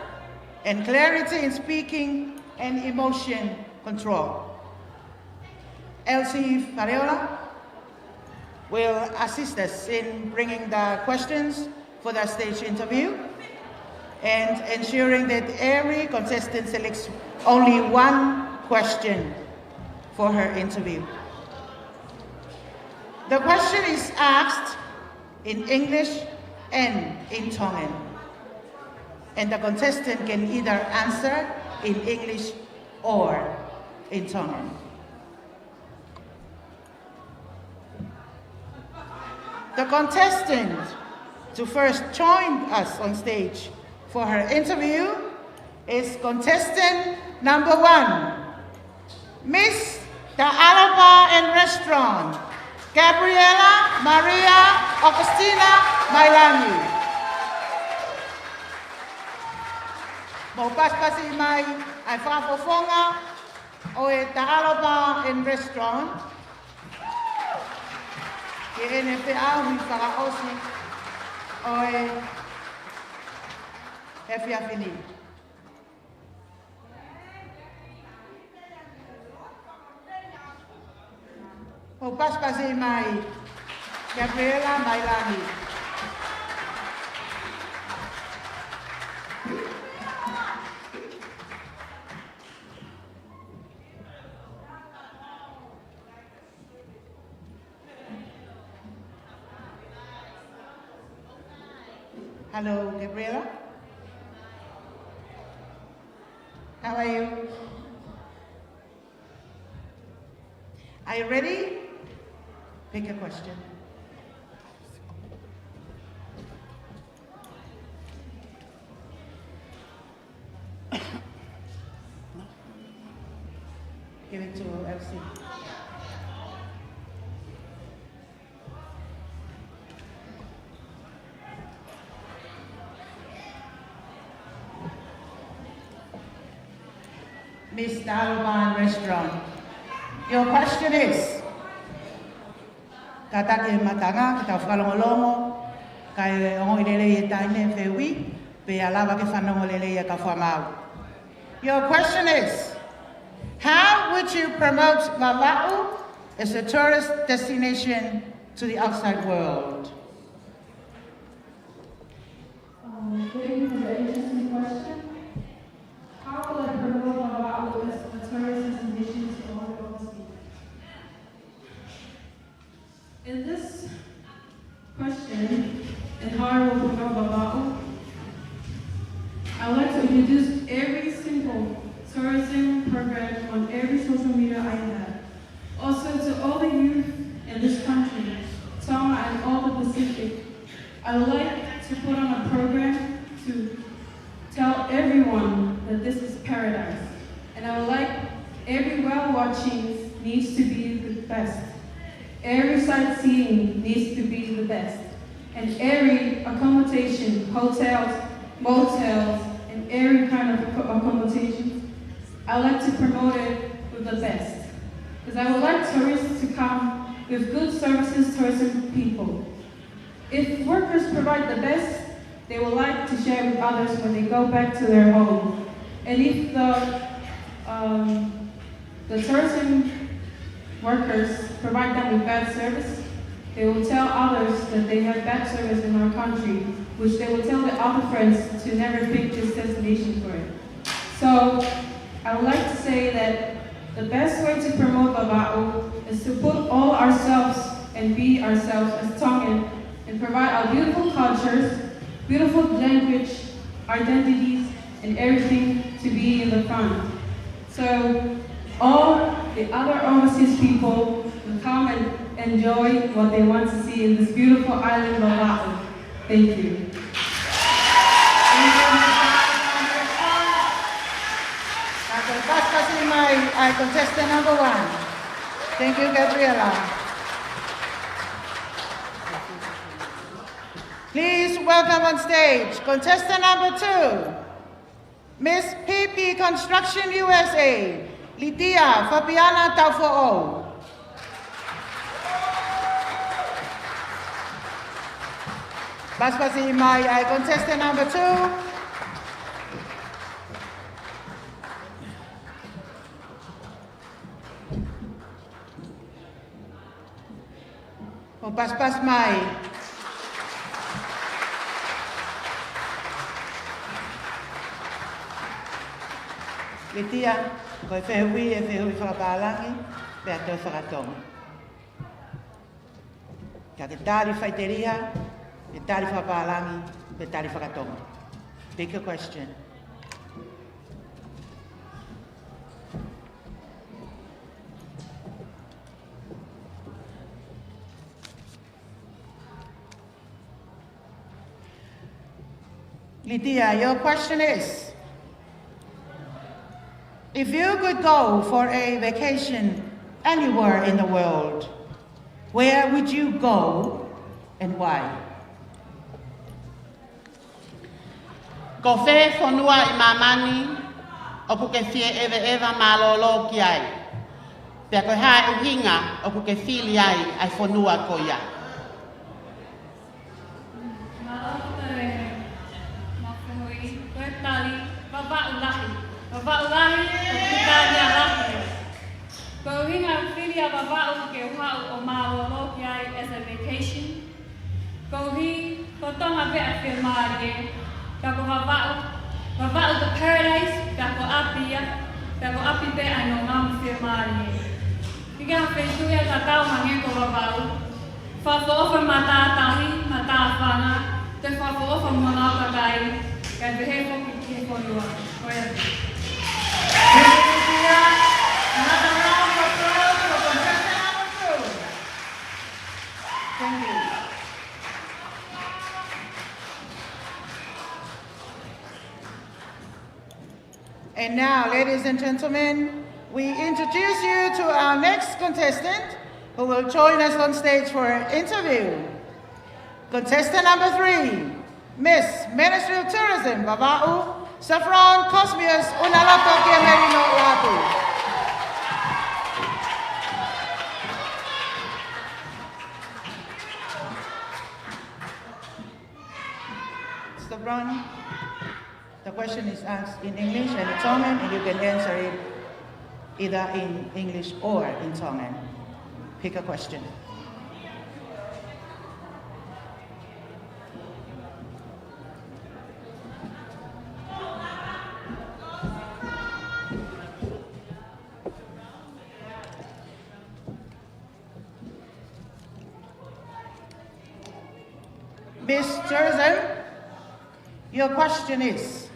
and clarity in speaking and emotion control. Elsie Fariola will assist us in bringing the questions for the stage interview and ensuring that every contestant selects only one question for her interview. The question is asked in English and in Tongan, and the contestant can either answer in English or in Tongan. The contestant to first join us on stage for her interview is contestant number 1, Miss the Alaba and Restaurant, Gabriela Maria Augustina Mailani. Mo paspasi mai ai whafofonga o e te Alaba and Restaurant. Ke ene te ahui whakaosi o e whiawhini. Mo paspasi mai Gabriela Mailani. Hello, Gabriela. How are you? Are you ready? Pick a question. Give it to FC. Miss Dalaban Restaurant. Your question is, Katake matanga, kita whakalongolongo, kai ongoilele e taine whewi, pe alawa ke whanongolele e ka whamau. Your question is, how would you promote Vava'u as a tourist destination to the outside world? Thank you for the interesting question. How will I promote Vava'u as a tourist destination to all overseas? In this question, and how I will promote Vava'u, I would like to introduce every simple tourism program on every social media I have. Also to all the youth in this country, Tonga and all the Pacific, I would like to put on a program to tell everyone that this is paradise. And I would like every whale watching needs to be the best. Every sightseeing needs to be the best. And every accommodation, hotels, motels, and every kind of accommodation, I would like to promote it with the best. Because I would like tourists to come with good services towards people. If workers provide the best, they will like to share with others when they go back to their home. And if the tourism workers provide them with bad service, they will tell others that they have bad service in our country, which they will tell their other friends to never pick this destination for it. So I would like to say that the best way to promote Vava'u is to put all ourselves and be ourselves as Tongan and provide our beautiful cultures, beautiful language, identities, and everything to be in the front. So all the other overseas people will come and enjoy what they want to see in this beautiful island Vava'u. Thank you. I contestant number 1. Thank you, Gabriela. Please welcome on stage contestant number 2, Miss PP Construction USA, Lidia Fabiana Taufo'o. Baspasi mai ai contestant number 2. O paspas mai. Litia, koe whehui e whehui whakapalangi, pea tau whakatonga. Kia te tāri whaiteria, te tāri whakapalangi, te tāri whakatonga. Pick a question. Lidia, your question is, if you could go for a vacation anywhere in the world, where would you go and why? Ko whē whanua I mamani, o ku ke whie ewa mā Lolo ki ai. Pea koe hae uhinga, o ku ke whili ai ai whanua ko ia. Vava'u Lahi. Vava'u Lahi, o Putaukanave Lahi. Ko hinga whiri a Vava'u ke uhau o mā Lolo ki ai as a vacation. Ko hi, ko Tonga vea whirmārie. Ka ko Vava'u. Vava'u the paradise, ka ko apia. Ka ko api vea no ngam whirmārie. Hika whentuia ka tau hange ko Vava'u. Whawhoofa mā tātahi, mā tāwhanga. Te whawhoofa mōna o kakai. Ka vehe hoki ki whanua. Koea. Another round of applause for contestant number 2. Thank you. And now, ladies and gentlemen, we introduce you to our next contestant who will join us on stage for an interview. Contestant number 3, Miss Ministry of Tourism, Vava'u, Saffron Cosmius Unalaka Kiamerino Latu. Saffron, the question is asked in English and in Tongan, and you can answer it either in English or in Tongan. Pick a question. Miss Tourism, your question is,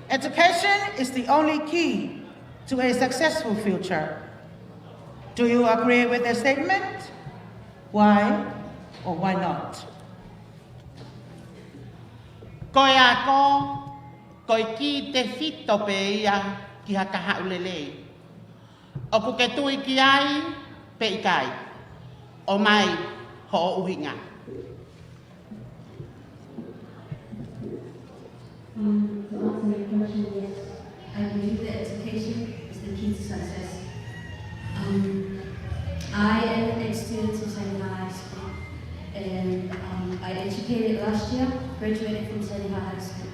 education is the only key to a successful future. Do you agree with the statement? Why or why not? Koe a ko, koe ki te whito pe ia ki haka haulelei. O ku ke tui ki ai, pe i kai. O mai, ho o uhinga. To answer your question, yes, I believe that education is the key to success. I am an ex-student of Senior High School, and I educated last year, graduated from Senior High School.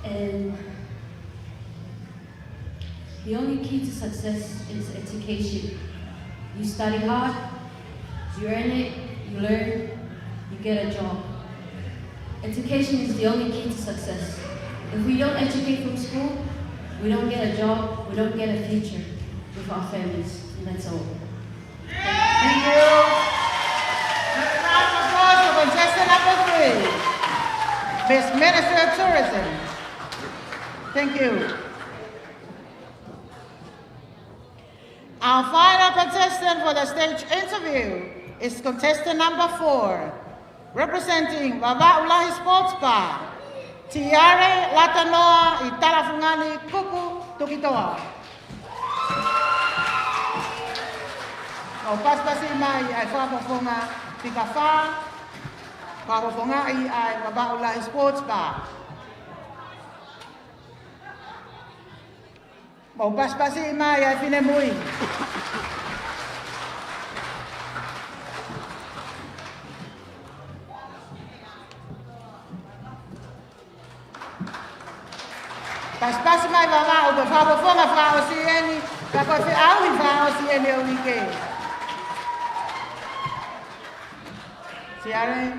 And the only key to success is education. You study hard, you earn it, you learn, you get a job. Education is the only key to success. If we don't educate from school, we don't get a job, we don't get a future with our families, and that's all. Thank you. Let's round of applause for contestant number 3, Miss Minister of Tourism. Thank you. Our final contestant for the stage interview is contestant number 4, representing Vava'u Lahi Sports Bar, Tiare Latanoa I Tarafungani Kuku Tukitoa. O paspasi mai ai whapafonga tika wha, whapafonga ai Vava'u Lahi Sports Bar. O paspasi mai ai whine mui. Paspasi mai Vava'u pe whapafonga whao si eni, ka koe whiau I whao si eni o wike. Tiare.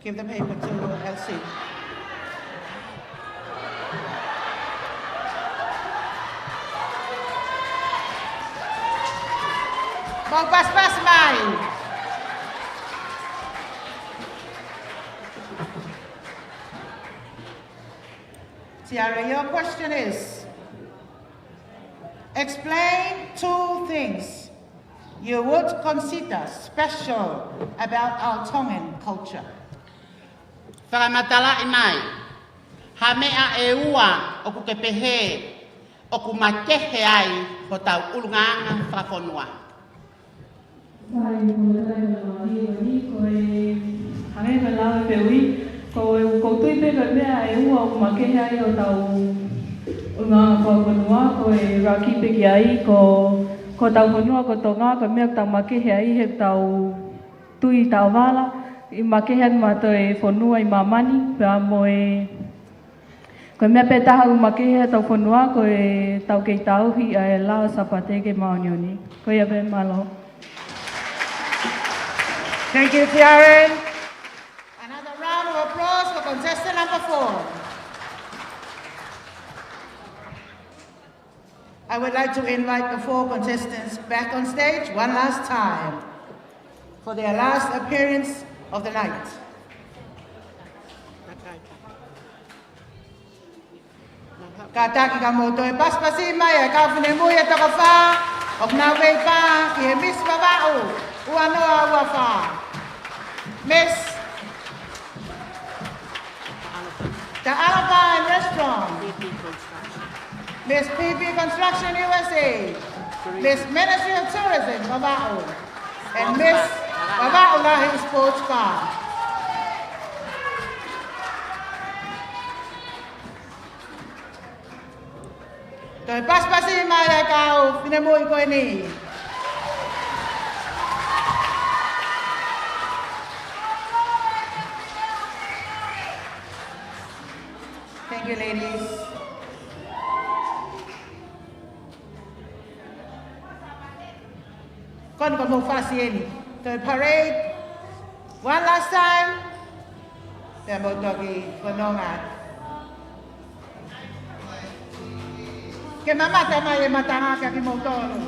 Give the paper to Elsie. Mau pas-pas mai. Tiara, your question is, explain 2 things you would consider special about our Tongan culture. Whakamatala I mai, ha mea e ua o ku ke pehe, o ku matehe ai ho tau ulunganga whakafonua. Sai ko lai Lahi ni ko e Halaevalu peui ko tui pe ka mea e ua o makehe ai o tau ngā whakonua ko e raki pe ki ai ko tau honua ko Tonga ko mea tau makehe ai he tau tui tau wala I makehe anu mato e whonua I mamani pea mo e ko mea pe taha u makehe tau whonua ko e tau kei tauhi a e lao sapate ke maonioni ko ia pe malo. Thank you, Tiaren. Another round of applause for contestant number 4. I would like to invite the 4 contestants back on stage one last time for their last appearance of the night. Ka taki ka moto e paspasi mai e ka whine mui e taka wha, o kna wei pa ki he Miss Vava'u, ua noa ua wha. Miss the Alpine Restaurant, Miss PP Construction USA, Miss Ministry of Tourism, Vava'u, and Miss Vava'u Lahi Sports Bar. Toi paspasi mai e kau whine mui koe ni. Thank you, ladies. Kon ko mo fasieni. The parade one last time. Then mo togi kononga. Ke mamata mai e matanga ka ki mo tonu.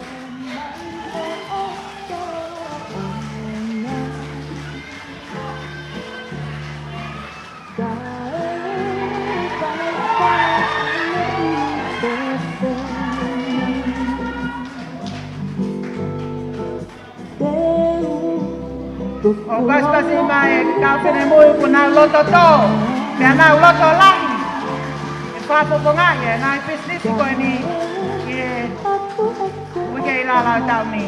O paspasi mai ka pene mui kuna loto to. Pea na loto lahi. E whapoponga e nai business ko ni e wike I lala tau ni.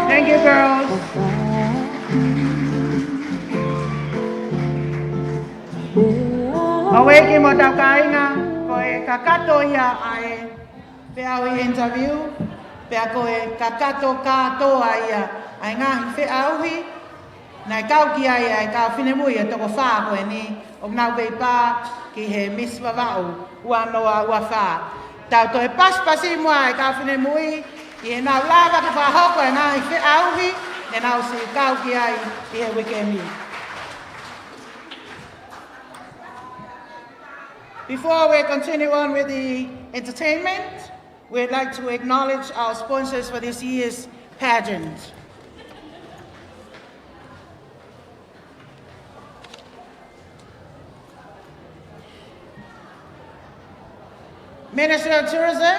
Thank you, girls. Aweki mo tau kainga. Koe kakato ia ai whiau I interview, pea koe kakato katoa ia ai ngahi whiauhi, Nai kau ki ai kau whine mui e toko whā koe ni, o nau wei pā ki he Miss Vava'u, ua noa ua whā. Tau to e paspasi mua e kau whine mui, ki he nau lava ki whahoko e nai whi auhi, e nau si kau ki ai ki he wikemi. Before we continue on with the entertainment, we'd like to acknowledge our sponsors for this year's pageant. Ministry of Tourism,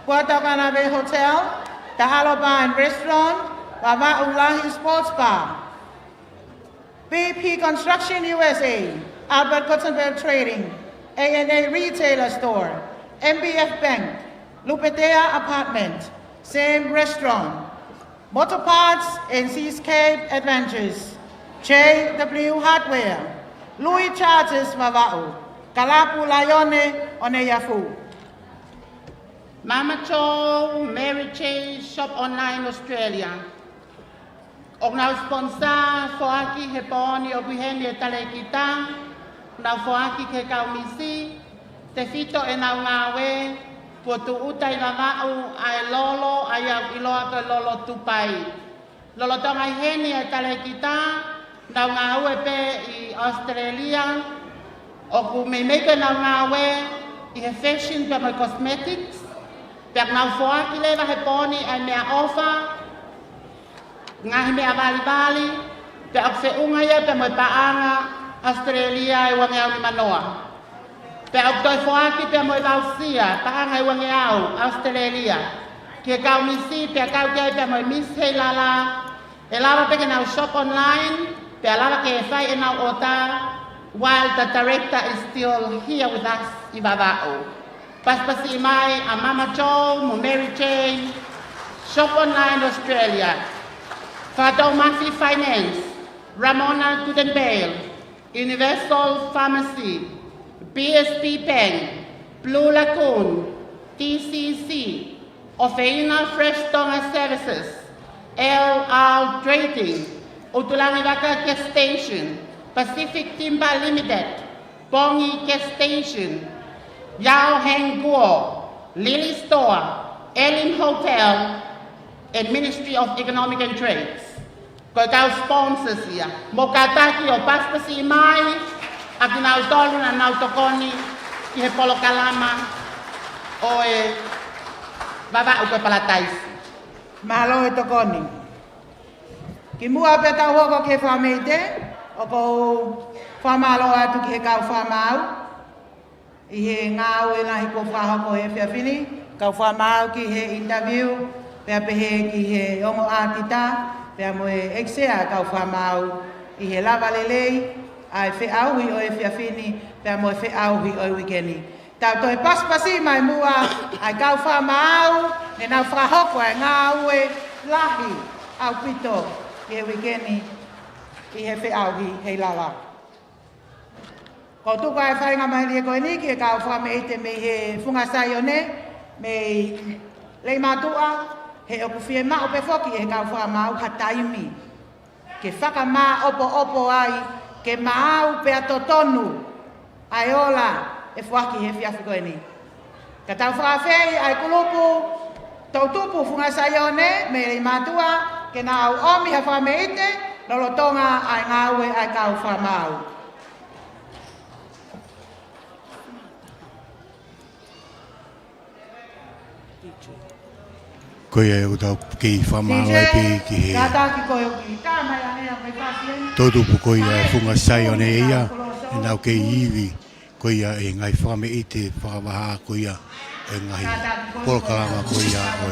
Puataukanave Hotel, the Halaevalu and Restaurant, Vava'u Lahi Sports Bar, BP Construction USA, Albert Cottonville Trading, A&A Retailer Store, MBF Bank, Lupetea Apartment, Same Restaurant, Motor Parts and Seascape Adventures, JW Hardware, Louis Charters Vava'u, Kalapu Layone o Neiafu. Mama Cho, Mary Chain, Shop Online Australia. Og nau sponsor foaki he poni o buheni e tale kita, nau foaki ke kaumisi, te fito e nau ngawe, putu utai Vava'u ai Lolo, ai au iloa ke Lolo tupai. Lolo tonga heni e tale kita, nau ngawe pe i Australia, o ku me meke nau ngawe i he fashion pe mai cosmetics, Pek nau foaki lewa he poni ai mea ofa, ngahi mea bali-bali, pe ak se unga ia pe moi paanga Australia e wange au ni manoa. Pe ak toi foaki pe moi vausia, paanga e wange au Australia. Ke kau misi pe kau kia pe moi Miss Heilala, e lawa pe ke nau shop online, pe lawa ke e fai e nau ota, while the director is still here with us i Vava'u. Paspasi mai a Mama Cho, mo Mary Jane, Shop Online Australia, Fado Monthly Finance, Ramona Gudenbale, Universal Pharmacy, BSP Bank, Blue Lagoon, TCC, Ofeina Fresh Tonga Services, LR Trading, Utulangiwaka Gas Station, Pacific Timber Limited, Bongi Gas Station, Yao Heng Guo, Lily Store, Elin Hotel, and Ministry of Economic and Trades. Ko tau sponsors ia. Mo kataki o paspasi mai, aki nau tolu na nau tokoni, ki he polo kalama, o e Vava'u koe Palataisi. Mahalo e tokoni. Ki mua pe tau hoko ke whameite, o ko whamalo atu ki he kau whamau, I he ngāo e nahi ko whahako e whiawhini, kau whamau ki he interview, pia pehe ki he ongo ātita, pia mo e eksea kau whamau I he lava lelei, ai whiauhi o e whiawhini, pia mo e whiauhi o e wikeni. Tau toi paspasi mai mua, ai kau whamau, e nau whahoko e ngāo e Lahi, au pito, ki he wikeni, I he whiauhi Heilala. Ko tuku ai whainga mai lia koe ni ki e kau whameite me he whungasai o ne, me lei matua, he opu whie mao pe whoki e kau whamau hataimi. Ke whakamā opo ai, ke maau pe atotonu, ai ola e whaki he whiawhi koe ni. Ka tau whawhei ai kulupu, tau tupu whungasai o ne, me lei matua, ke nā au omi ha whameite, Lolo Tonga ai ngāue ai kau whamau. Koe e o tau kei whamalo e pe ki he tōtupu koe e whunga sai o ne ia e nau kei iwi koe e ngai whame i te whakawaha koe e ngai polokalama koe o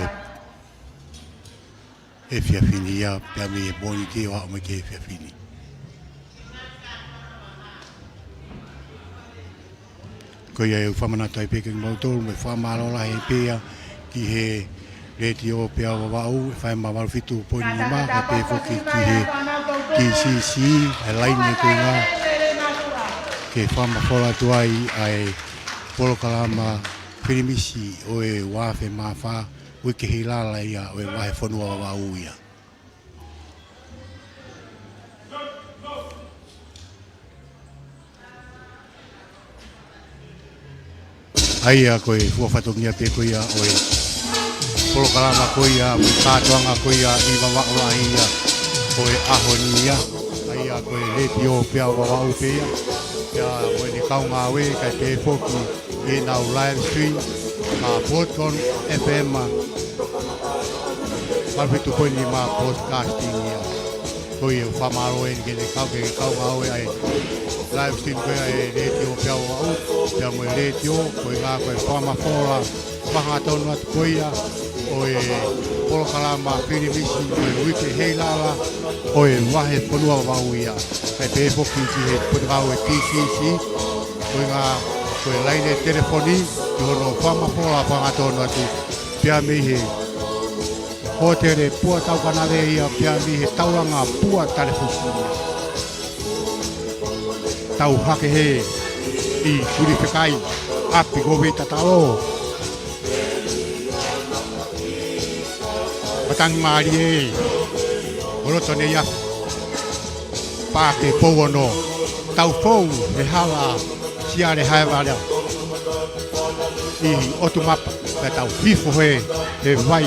e whiawhini ia pia me e boni te o hao me ke e whiawhini. Koe e whamanata i peke mautolu me whamalo la he pea ki he Reti o pea Vava'u, e whai mamaru fitu poni ni maa, e pe whoki ki he KCC, e laine koe ngā, ke whama whora tuai ai polokalama whirimisi o e wāwhe mawha, ui ke Heilala ia o e wahe whanua Vava'u ia. Aia koe fuafatongia te koe a oe. Polokalama koe a kātoanga koe a I Vava'u ia koe ahonia. Aia koe le pio pia Vava'u pia. Pia koe ni kaunga we kai te foki e nau live stream. Ka Podcast FM. Marfitu koe ni ma podcasting ia. Koe o whamaro e ni ke kaunga we ai. Live stream koe e retio pia Vava'u. Pia moe retio koe ngā koe whamafora. Whangatonu atu koe ia. Oe Polokalama Pirimisi, oe Vava'u Heilala, oe wahe ponua Vava'u ia. Kai pe foki ki he punakau e TCC, oe ngā koe laine telefoni, I hono whamapora whangatonu atu, pia mi he hotere Puataukanave ia, pia mi he tauranga Puataukanave. Tau hake he I Kuriwhekai, api gowe tatalo. Matangi maari e, oroto Neiafu, pāke pouono, tau pou he hala siare Halaevalu. I otu mapa, pe tau hifo he vai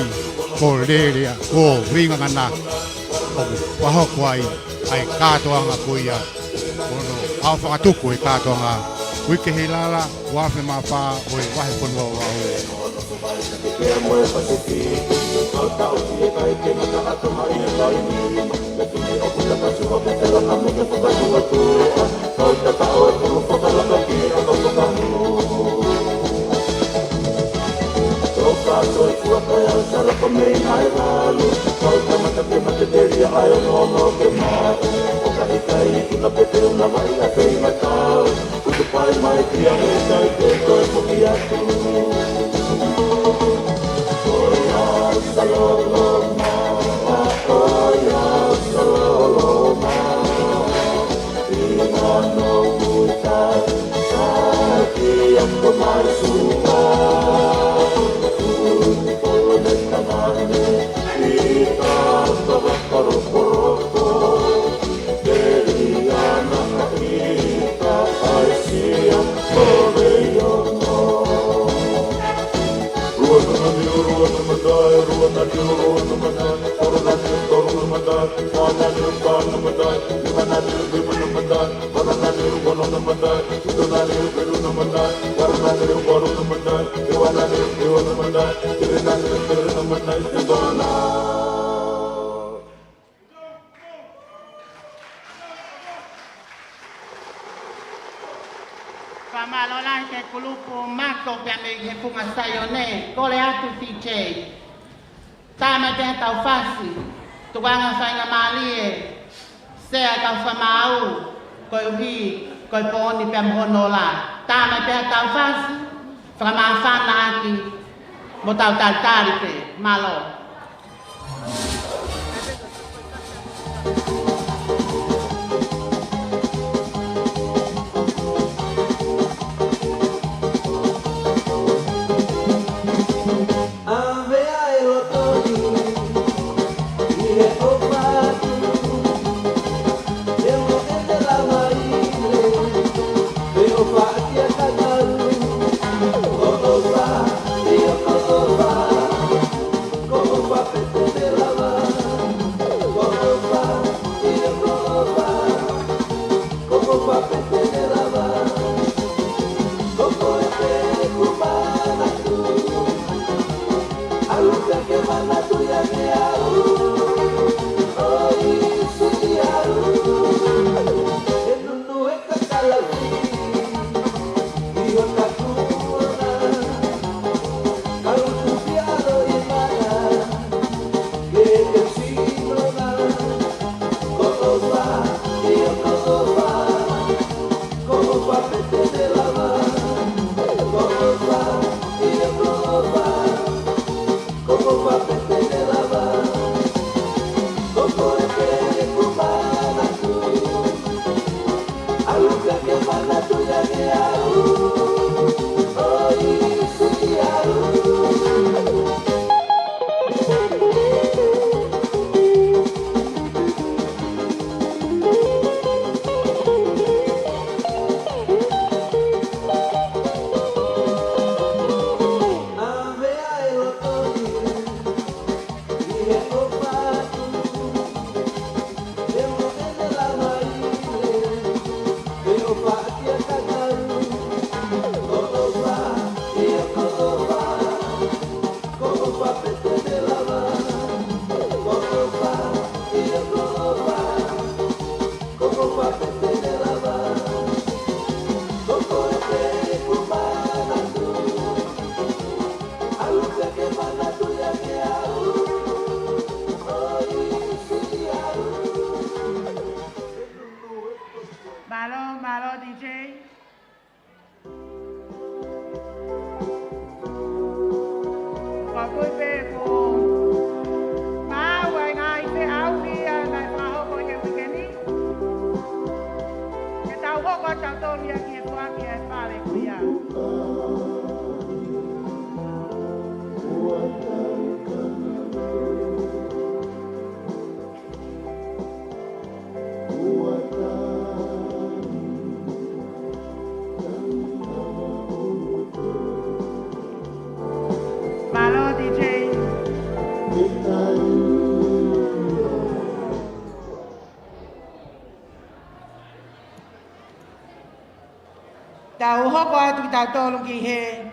ko rerea, ko ringangana, o wahoko ai kātoanga koia, ono au whakatuku e kātoanga, Vava'u Heilala, wafe mapa, oe wahe ponua Vava'u. Pamalola ke kulupu mako pia me he punga sayone, kole atu TJ. Tama te tau fasi, tuanga whainga malie, sea tau whamau, koe uhi, koe pōni pia mhonola. Tama te tau fasi, whama whana aki, mo tau tatari te, malo. Como papete de lavar. ki he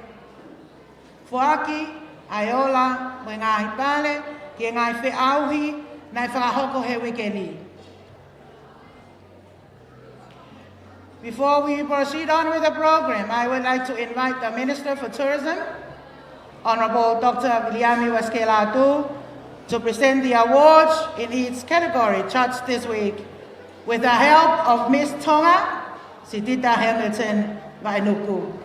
fuaki, ai ola, mo ngā hipale, ki ngā whi auhi, nai whakahoko he wikeni. Before we proceed on with the program, I would like to invite the Minister for Tourism, Honorable Dr. Viliami Waskelatu, to present the awards in each category charged this week with the help of Miss Tonga, Sitita Hamilton Vainuku.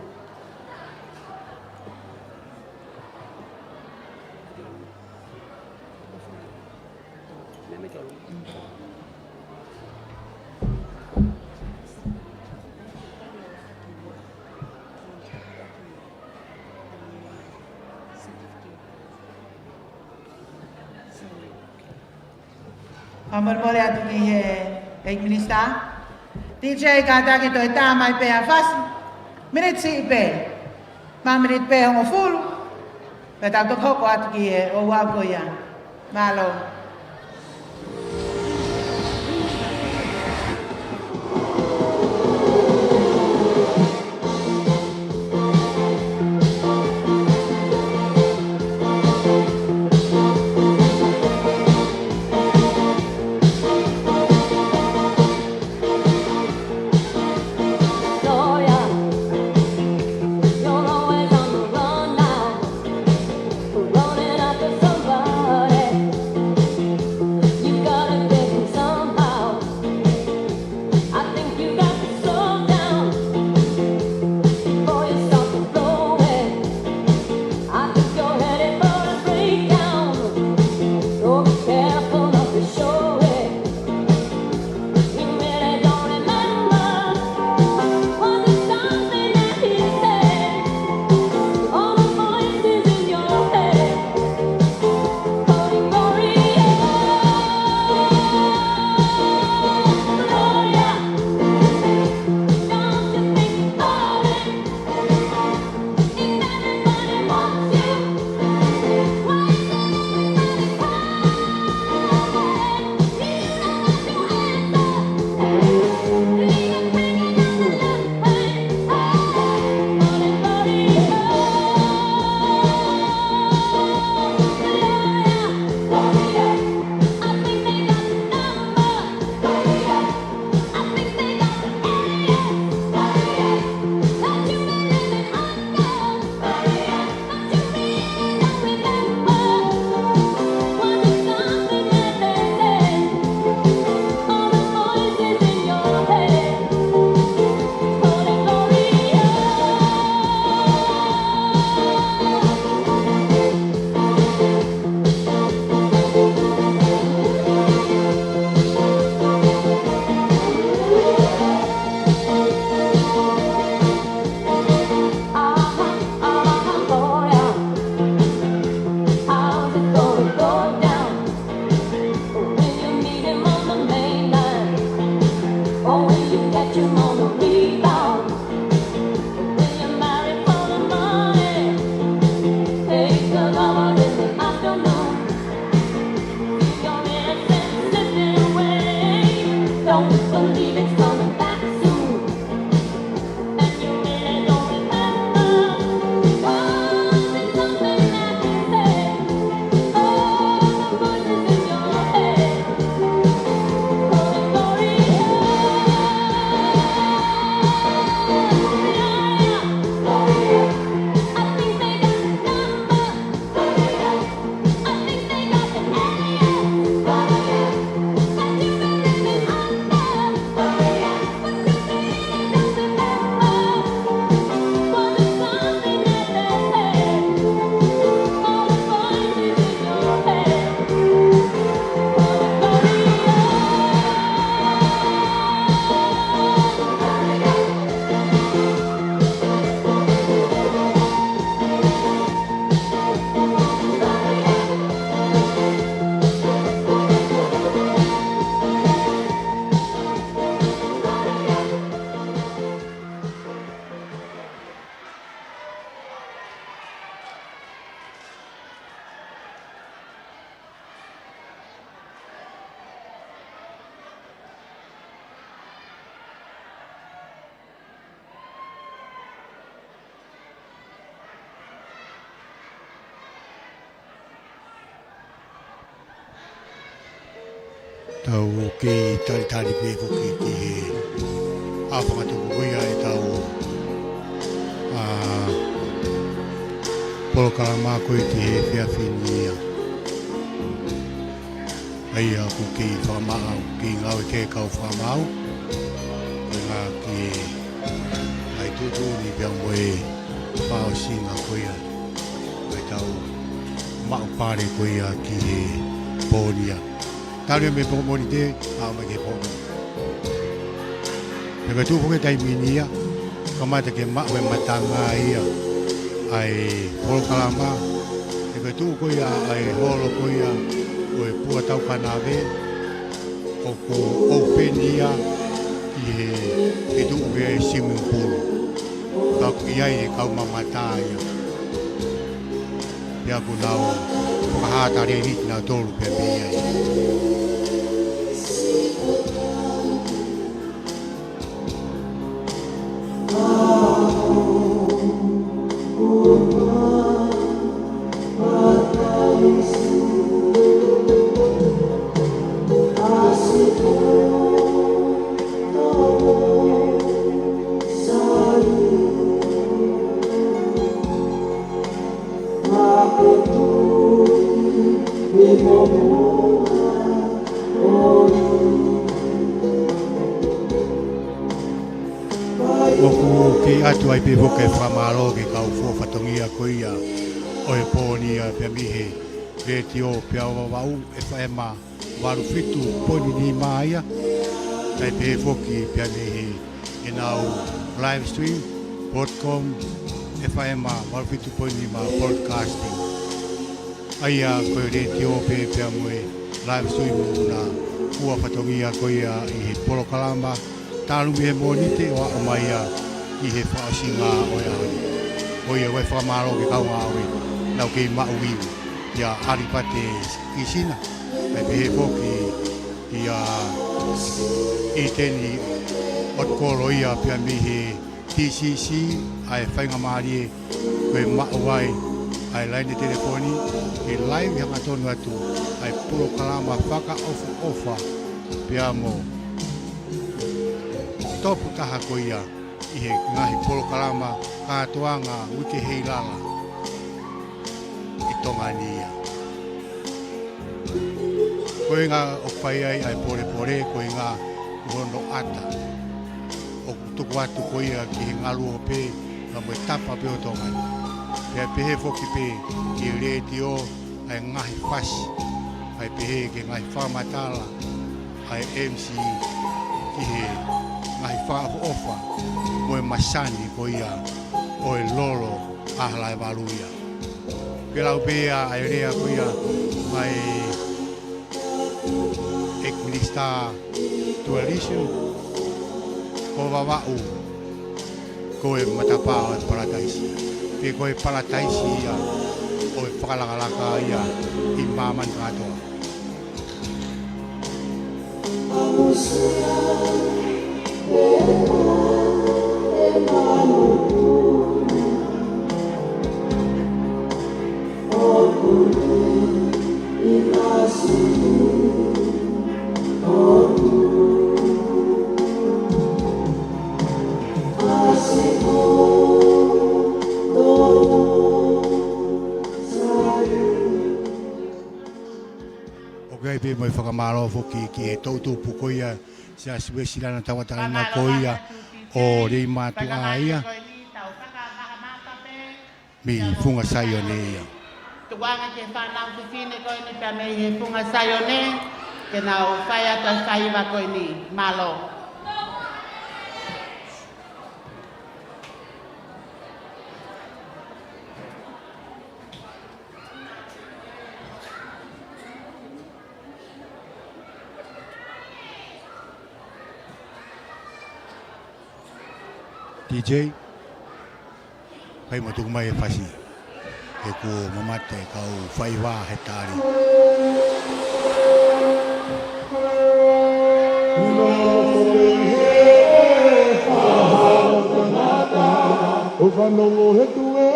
Amor mole atu ki he ek minister. DJ kata ki toi tamai pe a fasi. Minit si pe. Ma minit pe hongo fulu. Pe tau to koko atu ki he o wako ya. Malo. Running after somebody. tau ke tari pe ko ki he apa tu ko ia e tau polo kalama ko ki he fia finia ai aku ki whamau ki ngau ke kau whamau ngā ki ai tutu ni biang moe pao singa ko ia ai tau mau pare ko ia ki he ponia tau me po moni te a me ke po me tu ko tai minia kamata ke ma we matanga ia ai polo kalama me tu ko ia ai holo ko ia o Puataukanave o ko openia e tu ve swimming pool ka ia e kau mamata ia ia ko nau mahata re ni na tolu pe ia atu ai pe voke whamaro ke kau whatongia ko ia o e pōnia pia mihe re tio pia Vava'u e whaema waru fitu poni ni maia kai pe voki pia mihe e nau live stream .com e whaema waru fitu poni ni ma podcasting aia ko re tio pe pia moe live stream na ua whatongia ko ia i he polo kalama talu me monite o a maia i he whaasinga o ia hoi. O ia wai whamaro ke kaunga awe, nau kei mauwi, ia aripate kisina, kai pehe poki ia i teni otkoro ia pia mihe TCC, ai whainga maarie, koe mauwai, ai laine telefoni, e live hanga tonu atu, ai puro kalama whaka ofa, pia mo. Topu taha ko ia, i he ngahi polo kalama kātoanga Vava'u Heilala i Tonga nia. Koe ngā o whai ai pore koe ngā uhono ata. O tuku atu ko ia ki he ngalu o pē, ka moe tapa pe o Tonga ni. Pea pehe foki pē ki re tio ai ngahi whasi, ai pehe ke ngahi whamatala, ai MC ki he ngahi whaafu ofa. Moe masani ko ia o e Lolo a Halaevalu ia. Ke lau pēa ai rea ko ia mai ekminista coalition ko Vava'u ko e matapao e Palataisi. Ke ko e Palataisi ia o e whakalakalaka ia i maman katoa. Okay, pe mo whakamaro foki ki e tautu pukoia se aswesi lana tawatarina koia o rei matua ia mi funga sayone ia. Tuanga ke whanau te whine koe ni pia mei he funga sayone ke nau whai ata whaiwa koe ni malo. DJ, kai mo tuku mai e whasi. E ko mamate kau whai wā he tāri. O whanongo he tue,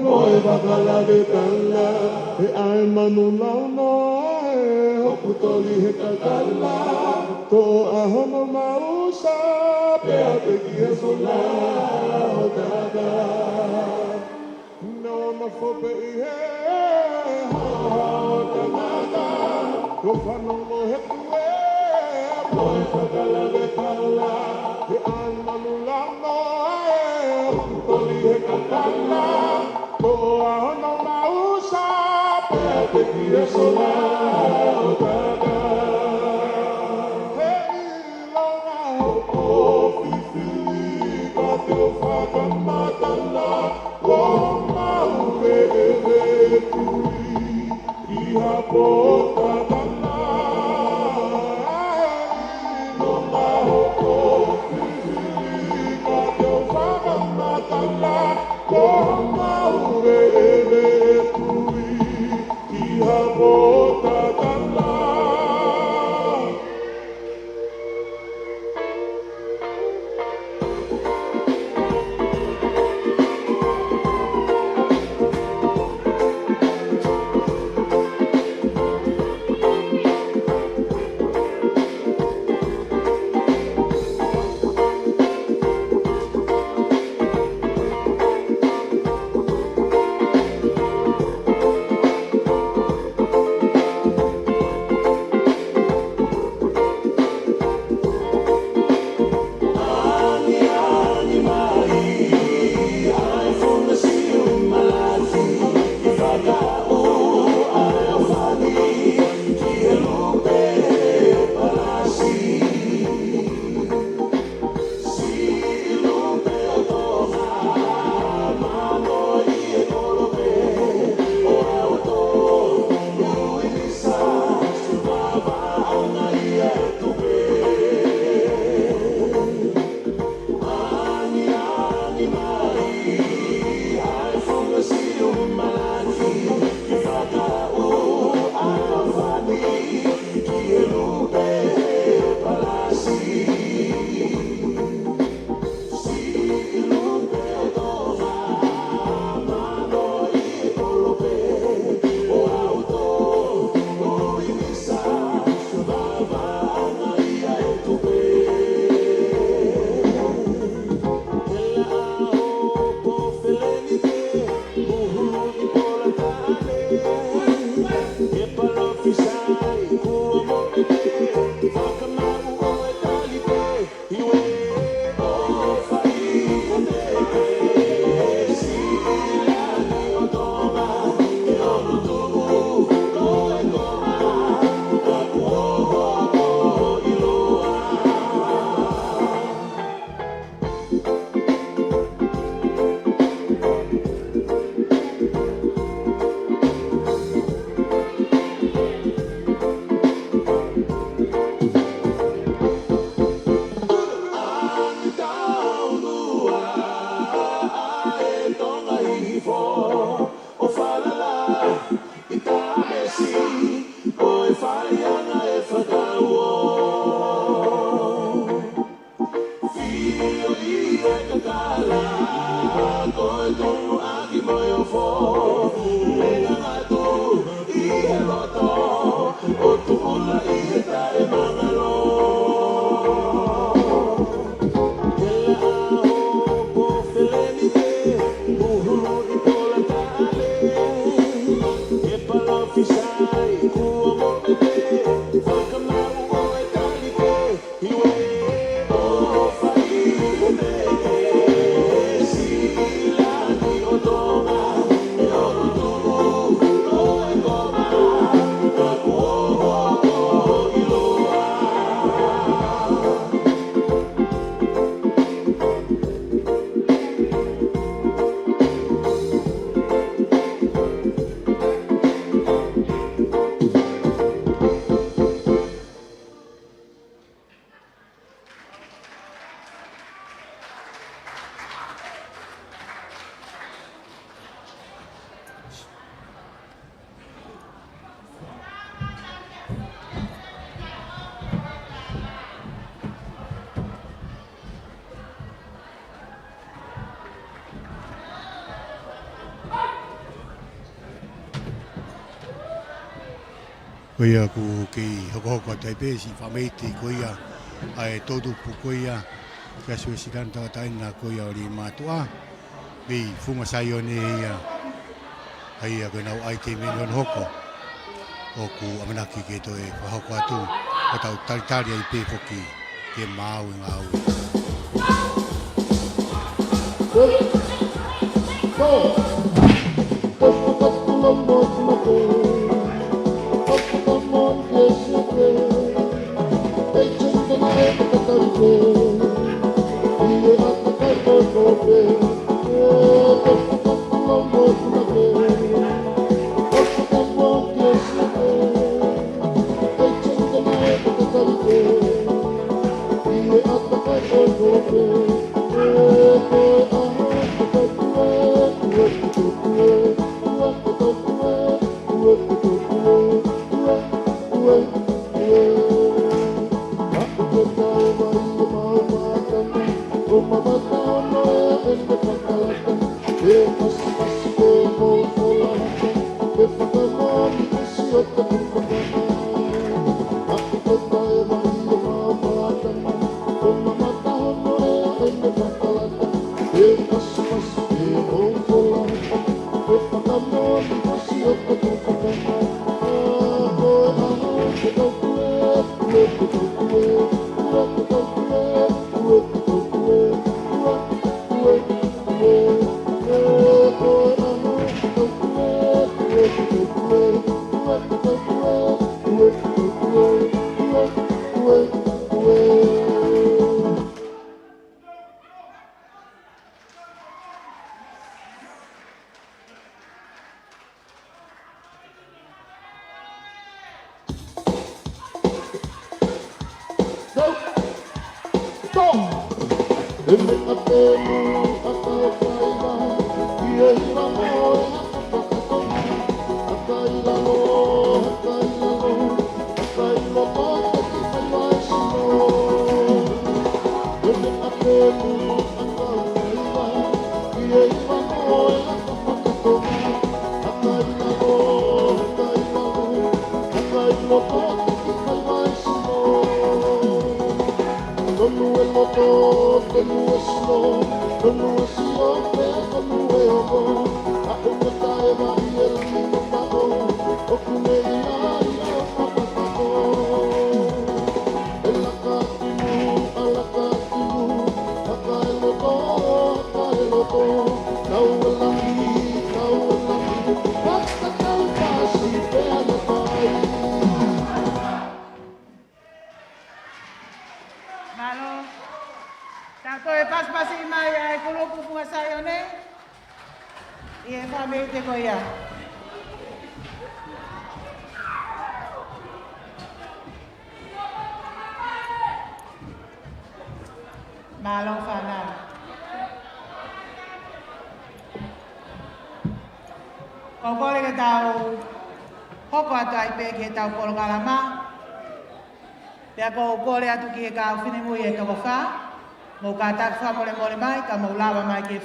mo e wakalave tanga, e ai manu launa e putoli he kakala, ko ahono mausa, pea te kia sola o tata. No no fope I he, ha te mata, ko whanongo he tue, poe kakala ve kala, he anmanu lamo ae, putoli he kakala, ko ahono mausa, pea te kia sola o tata. Bota Koia ku ki hoko tai pe si fameti koia ai todo pu koia ka su sikan ta taina koia ori matua be funga saione ia ai a kona ai te me non hoko o ku amanaki ke to e fa hoko atu o tau talitari ai pe foki ke mau nga au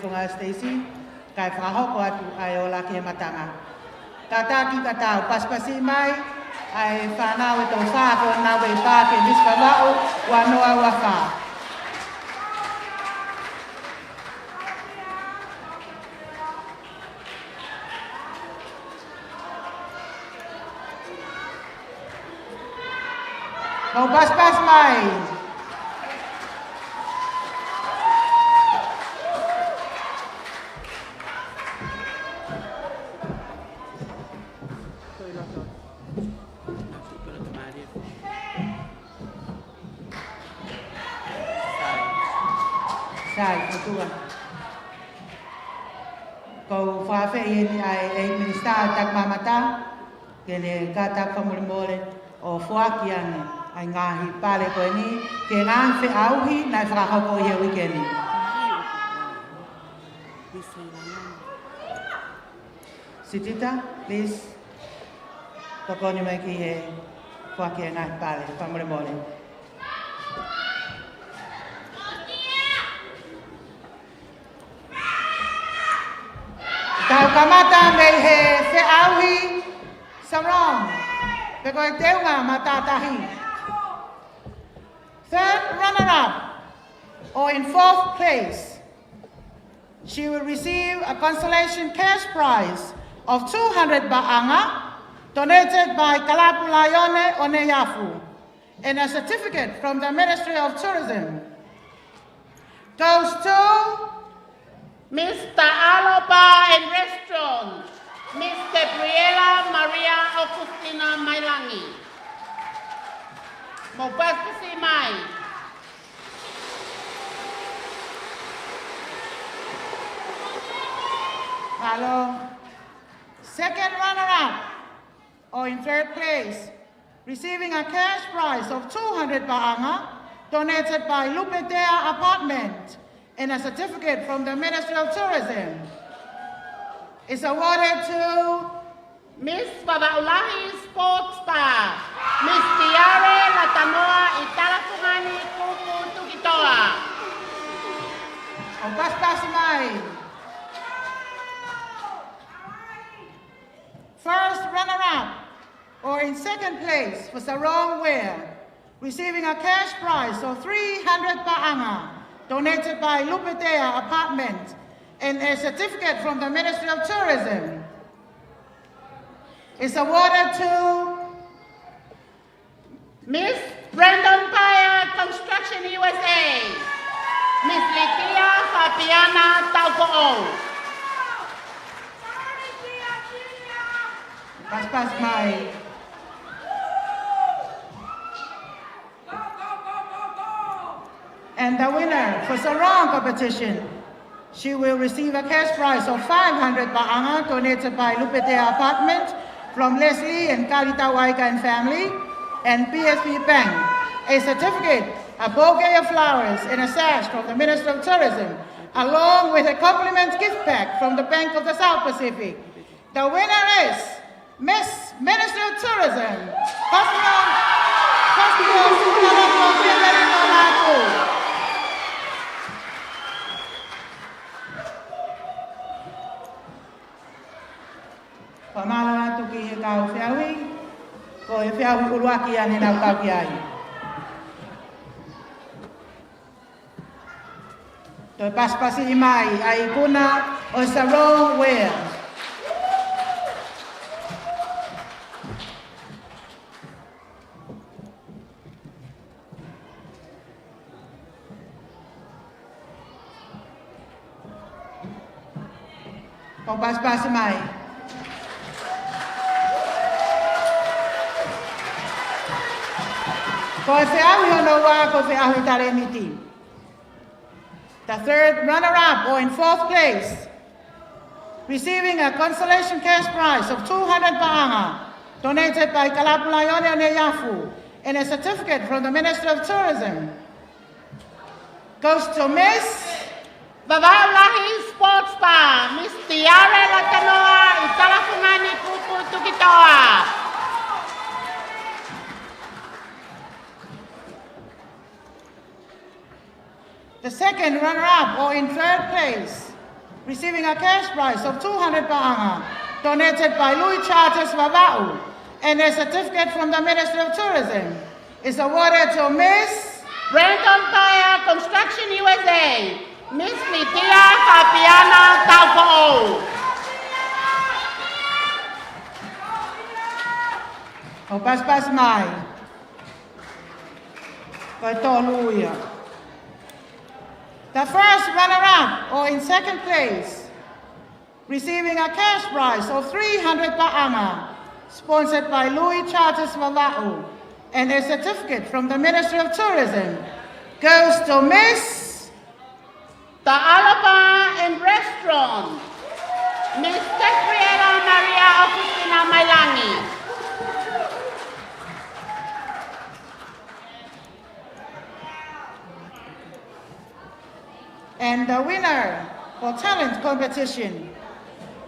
Palataisi kai whahoko atu ai o la ke matanga. Tātāki katau paspasi mai ai whanau e tau whāko nau e pāke Miss Vava'u wa noa wa whā. Mau pas-pas mai. Sai, betul. Kau fafe ini ai minister tak mamata, kene kata pemulmole o fuakiane ai ngahi pale ko ini ke ngang fe auhi na fraho ko ye weekend. Sitita, please. Tokoni mai ki he fuakiane ngahi pale pemulmole. Tau kamata me he se auhi samrong. Pe koe teunga matatahi. Third runner-up, or in fourth place, she will receive a consolation cash prize of 200 ba'anga, donated by Kalapulaione o Neiafu, and a certificate from the Ministry of Tourism. Goes to Mr. Alopa and Restaurant, Miss Gabriela Maria Augustina Mailangi. Mopasi mai. Hello. Second runner-up, or in third place, receiving a cash prize of 200 ba'anga, donated by Lupetea Apartment, and a certificate from the Ministry of Tourism, is awarded to Miss Vava'u Lahi Sports Bar, Miss Tiare Latanoa Italafungani Kuku Tukitoa. Opaspasmai. First runner-up, or in second place for Sarong Wear, receiving a cash prize of 300 ba'anga, donated by Lupetea Apartment, and a certificate from the Ministry of Tourism, is awarded to Miss Brandon Paya Construction USA, Miss Litia Fabiana Tauko'o. Paspasmai. And the winner for Sarong competition, she will receive a cash prize of 500 ba'anga, donated by Lupetea Apartment from Leslie and Kalita Waika and family, and PSP Bank, a certificate, a bouquet of flowers, and a sash from the Minister of Tourism, along with a compliment gift pack from the Bank of the South Pacific. The winner is Miss Minister of Tourism, Pamala tu ki he kau whiawi, ko he whiawi uruaki ane nau kau ki ai. Toi paspasi mai ai kuna o Sarong Wear. Kau paspasi mai. The third runner-up, or in fourth place, receiving a consolation cash prize of 200 ba'anga, donated by Kalapulaione Neiafu, and a certificate from the Ministry of Tourism, goes to Miss Vava'u Lahi Sports Bar, Miss Tiare Latanoa Italafungani Kuku Tukitoa. The second runner-up, or in third place, receiving a cash prize of 200 ba'anga, donated by Louis Charters Vava'u, and a certificate from the Ministry of Tourism, is awarded to Miss Brandon Paya Construction USA, Miss Litia Fabiana Tauko'o. O pas mai. Hallelujah. The first runner-up, or in second place, receiving a cash prize of 300 ba'anga, sponsored by Louis Charters Vava'u, and a certificate from the Ministry of Tourism, goes to Miss The Alopa and Restaurant, Miss Gabriela Maria Augustina Mailangi. And the winner for talent competition,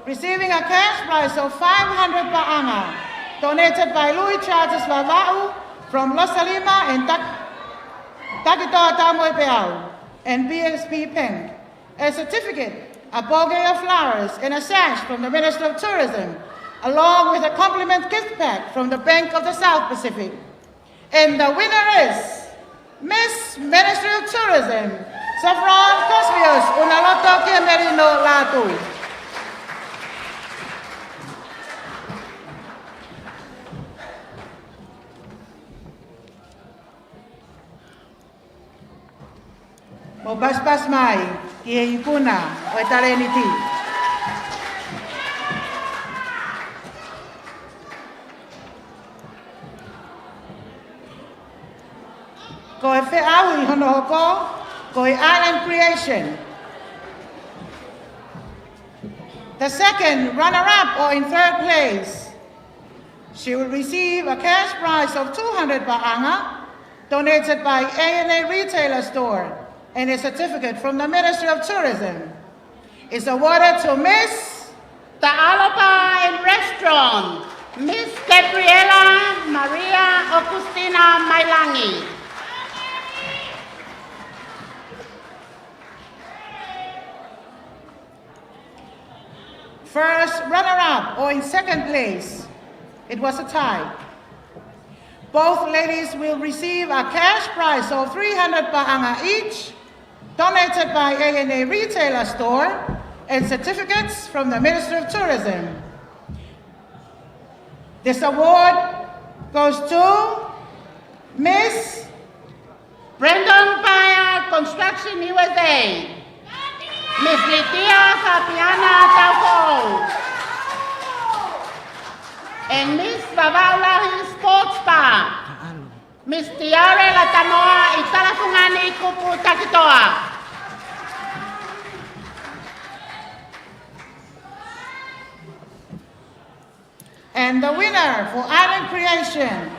receiving a cash prize of 500 ba'anga, donated by Louis Charters Vava'u from Los Salima and Takitoa Tamoy Peau, and BSP Bank, a certificate, a bouquet of flowers, and a sash from the Minister of Tourism, along with a compliment gift pack from the Bank of the South Pacific. And the winner is Miss Ministry of Tourism, Saffron Cosmios, Unaloto Kemerino Latu. Mo basbas mai, ki ipuna, o etareniti. Ko e whiaawi hono hoko, ko e island creation. The second runner-up or in third place, she will receive a cash prize of 200 ba'anga, donated by A&A Retailer Store, and a certificate from the Ministry of Tourism. Is awarded to Miss Ta'alopa and Restaurant, Miss Gabriela Maria Augustina Mailangi. First runner-up or in second place, it was a tie. Both ladies will receive a cash prize of 300 ba'anga each, donated by A&A Retailer Store, and certificates from the Ministry of Tourism. This award goes to Miss Brendan Paya Construction USA, Miss Litia Fabiana Taupo, and Miss Vava'u Sports Bar, Miss Tiare Latanoa Italafungani Kupu Takitoa. And the winner for Island Creation,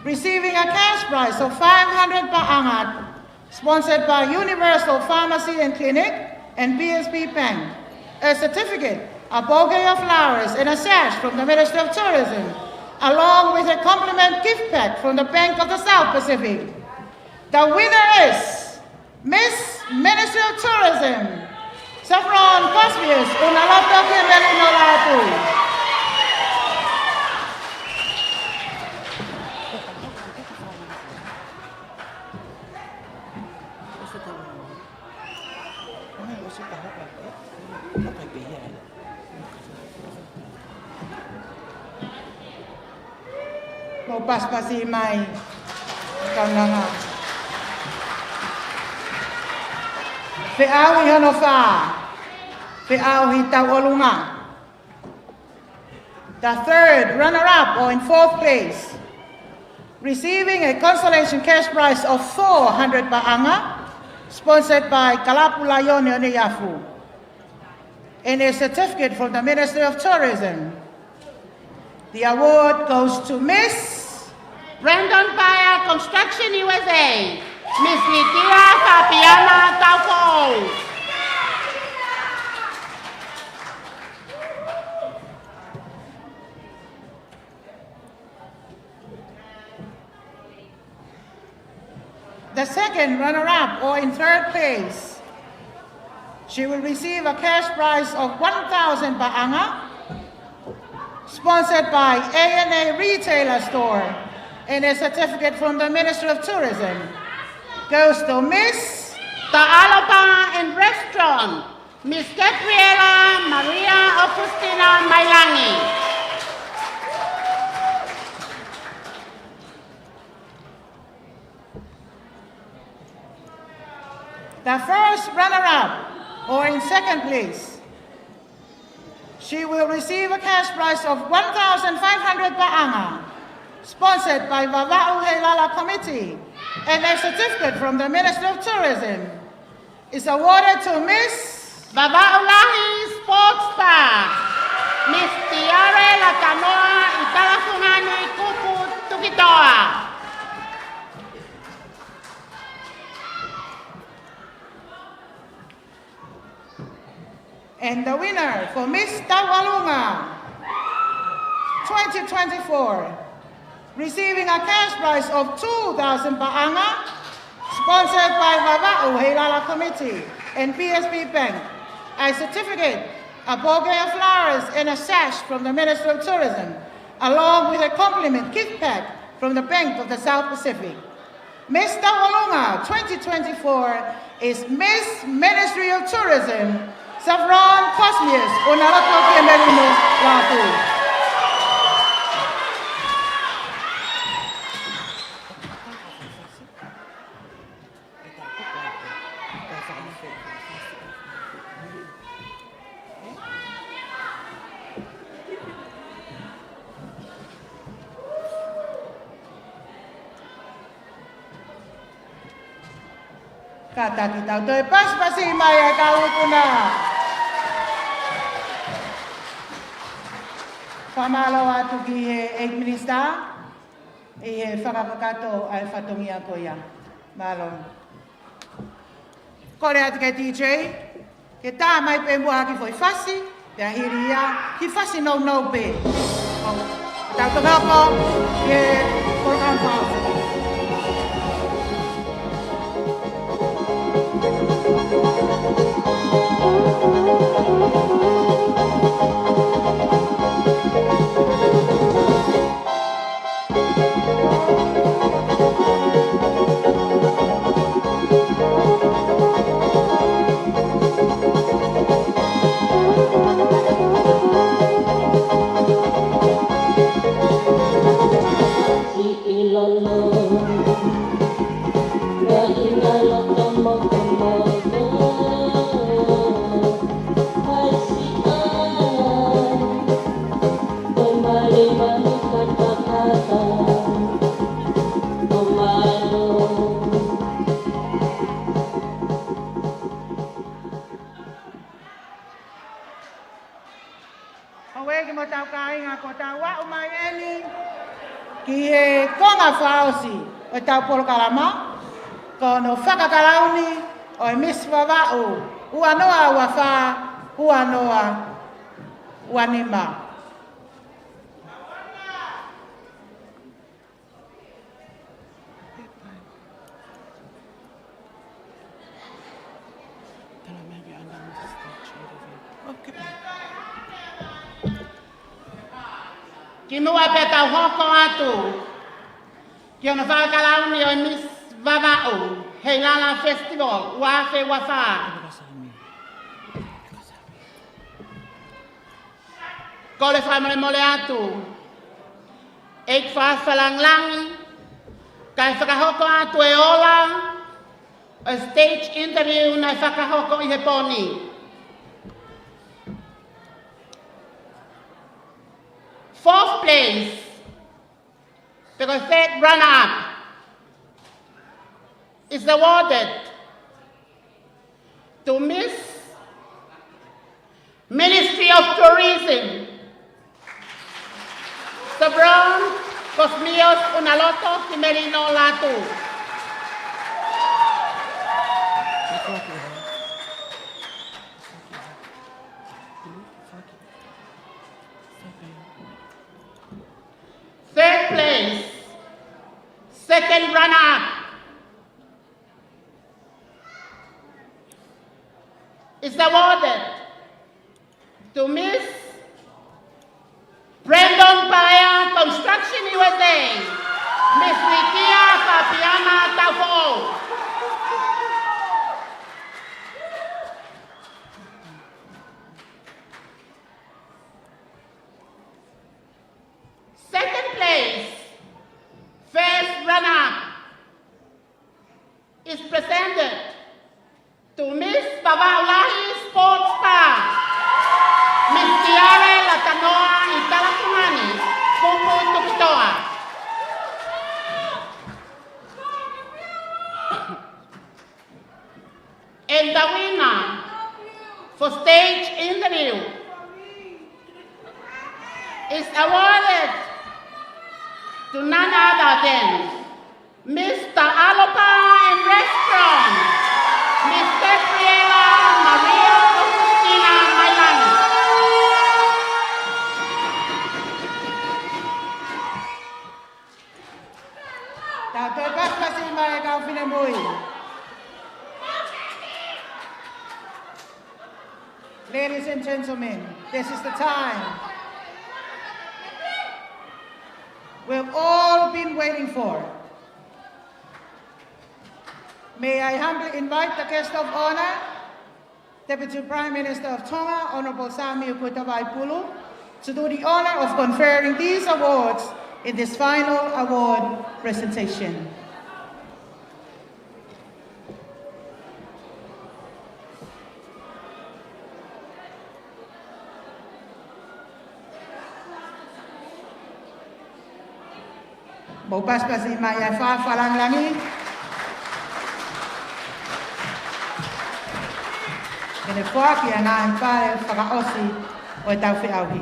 receiving a cash prize of 500 ba'angat, sponsored by Universal Pharmacy and Clinic and BSB Bank, a certificate, a bouquet of flowers, and a sash from the Ministry of Tourism, along with a compliment gift pack from the Bank of the South Pacific. The winner is Miss Ministry of Tourism, Saffron Cosmios, Unaloto Kemerino Latu. Mau pas-pasi mai kananga. Whiaawi hono wha, whiaawi tau olunga. The third runner-up or in fourth place, receiving a consolation cash prize of 400 ba'anga, sponsored by Kalapula Yonio Neiafu, and a certificate from the Ministry of Tourism. The award goes to Miss Brandon Paya Construction USA, Miss Litia Fabiana Taupo. The second runner-up or in third place, she will receive a cash prize of 1,000 ba'anga, sponsored by A&A Retailer Store, and a certificate from the Ministry of Tourism. Goes to Miss Ta'alopa and Restaurant, Miss Gabriela Maria Augustina Mailangi. The first runner-up, or in second place, she will receive a cash prize of 1,500 ba'anga, sponsored by Vava'u Heilala Committee, and a certificate from the Ministry of Tourism. Is awarded to Miss Vava'u Lahi Sports Bar, Miss Tiare Latanoa Italafungani Kupu Tukitoa. And the winner for Miss Tawalunga 2024, receiving a cash prize of 2,000 ba'anga, sponsored by Vava'u Heilala Committee and PSB Bank, a certificate a bouquet of flowers and a sash from the Minister of Tourism, along with a compliment gift pack from the Bank of the South Pacific. Miss Tawalunga 2024 is Miss Ministry of Tourism, Savron Cosmius, Unalato Kemerino Latu. Kata kita utoy pas-pasi maya kautuna. Pamalawa tu ki administra e whakapakato ai whatongia koia. Malon. Kore atu ke DJ, ke tā mai pe mua ki foi fasi, pia hiria, ki fasi no pe. Tau tokako, ke program pao. O tau polokalama, kono whakakalauni o Miss Vava'u, ua noa ua wha, ua noa ua nima. Ki mua pe tau hoko atu. Ki ona whakalauni o Miss Vava'u Heilala Festival, Wafe Wafa. Ko le whamare mole atu. Eik whawhalanglangi, kai whakahoko atu e ola, a stage interview na whakahoko I he poni. Fourth place, because third runner-up is awarded to Miss Ministry of Tourism, Sabron Cosmios Unaloto Kimerino Latu. Third place, second runner-up, is awarded to Miss Brandon Paya Construction USA, Miss Rikia Fabiana Tafo. Second place, first runner-up, is presented to Miss Vava'u Lahi Sports Star, Miss Tiare Latanoa Italakumani, Pupu Tukitoa. And the winner for stage interview is awarded to none other than Mr. Alopa and Restaurant, Miss Gabriela Maria Agustina Mailani. Tau pas-pasi mai kau pinamui. Ladies and gentlemen, this is the time we've all been waiting for. May I humbly invite the guest of honor, Deputy Prime Minister of Tonga, Honorable Samuel Puataukanave, to do the honor of conferring these awards in this final award presentation. Bopas si Neiafu falang Lahi. Kene fua ki ana pare whakaosi o e tau whiauhi.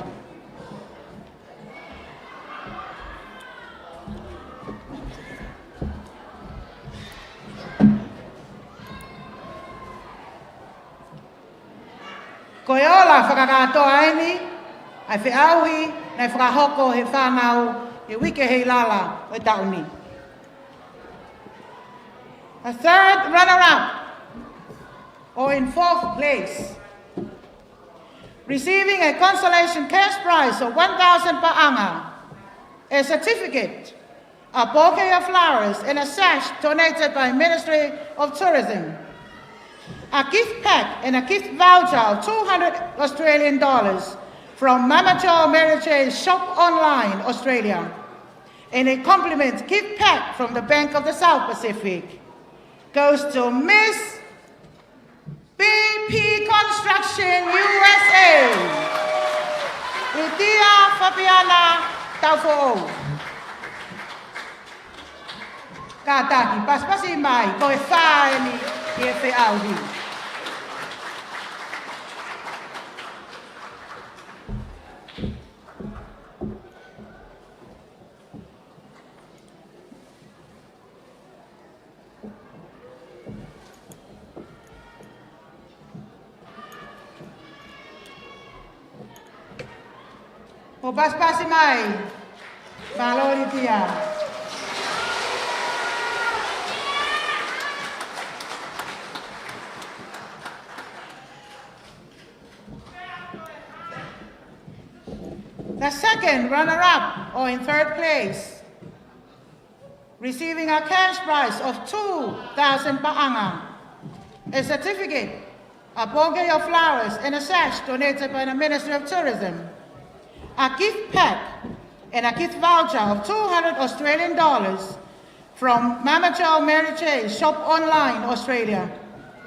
Ko e ola whakakatoa aini, ai whiauhi, nei whakahoko he whanau e Vava'u Heilala o tauni. A third runner-up, or in fourth place, receiving a consolation cash prize of 1,000 pa'anga, a certificate, a bouquet of flowers, and a sash donated by Ministry of Tourism, a gift pack and a gift voucher of 200 Australian dollars from Mama Jo Mary J's Shop Online, Australia, and a compliment gift pack from the Bank of the South Pacific goes to Miss BP Construction USA, Lydia Fabiana Taufo'ou. Kātaki, paspasi mai, koe whaeni i e whiauhi. O paspasi mai, valori tia. The second runner-up, or in third place, receiving a cash prize of 2,000 pa'anga, a certificate, a bouquet of flowers, and a sash donated by the Ministry of Tourism, a gift pack and a gift voucher of 200 Australian dollars from Mama Jo Mary J's Shop Online, Australia,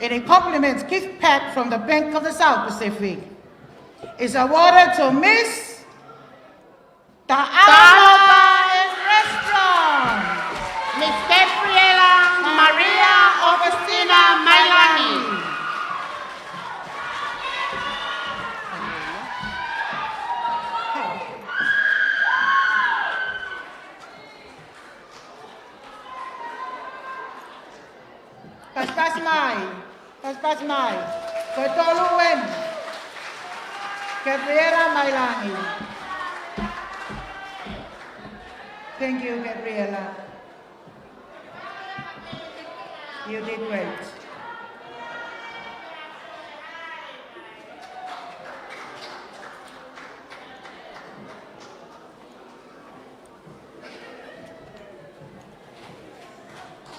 and a compliment gift pack from the Bank of the South Pacific is awarded to Miss Ta'ala Restaurant, Miss Gabriela Maria Augustina Mailani. Paspas mai, Kotolu Wen, Gabriela Mailani. Thank you, Gabriela. You did great.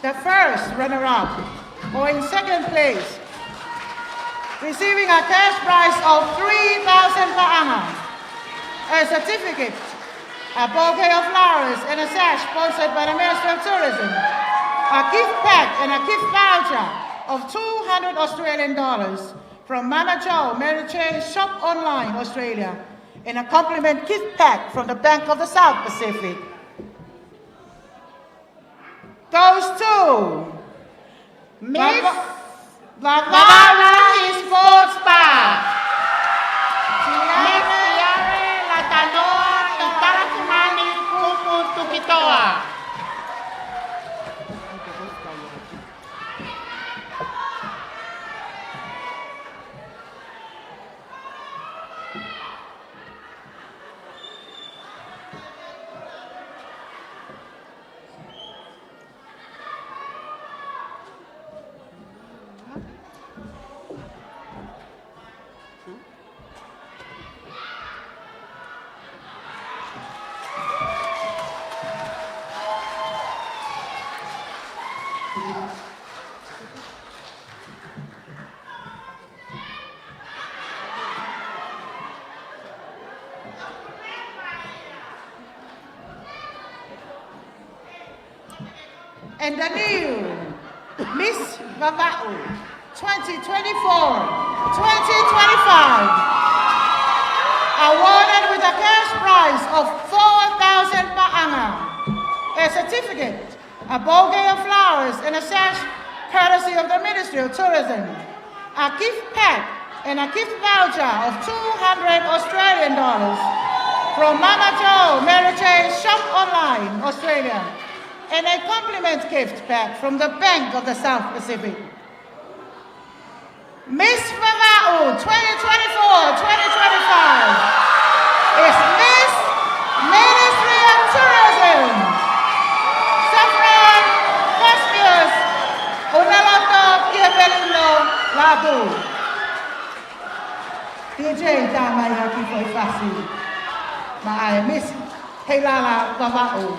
The first runner-up, or in second place, receiving a cash prize of 3,000 pa'anga, a certificate, a bouquet of flowers, and a sash sponsored by the Ministry of Tourism, a gift pack and a gift voucher of 200 Australian dollars from Mama Jo Mary J's Shop Online, Australia, and a compliment gift pack from the Bank of the South Pacific goes to Miss Vava'u Sports Bar. Miss Yare Latanoa Itarakumani Kupu Tukitoa. And the new Miss Vava'u 2024-2025, awarded with a cash prize of 4,000 pa'anga, a certificate, a bouquet of flowers, and a sash courtesy of the Ministry of Tourism, a gift pack, and a gift voucher of $200 Australian from Mama Joe, Mary Jane Shop Online, Australia, and a compliment gift pack from the Bank of the South Pacific. Miss Vava'u 2024-2025 is Miss Ministry of Tourism. Safran Cosmius Unaloto Kiabelino Labu. DJ Damai Haki Foi Fasi. Maai Miss Heilala Vava'u.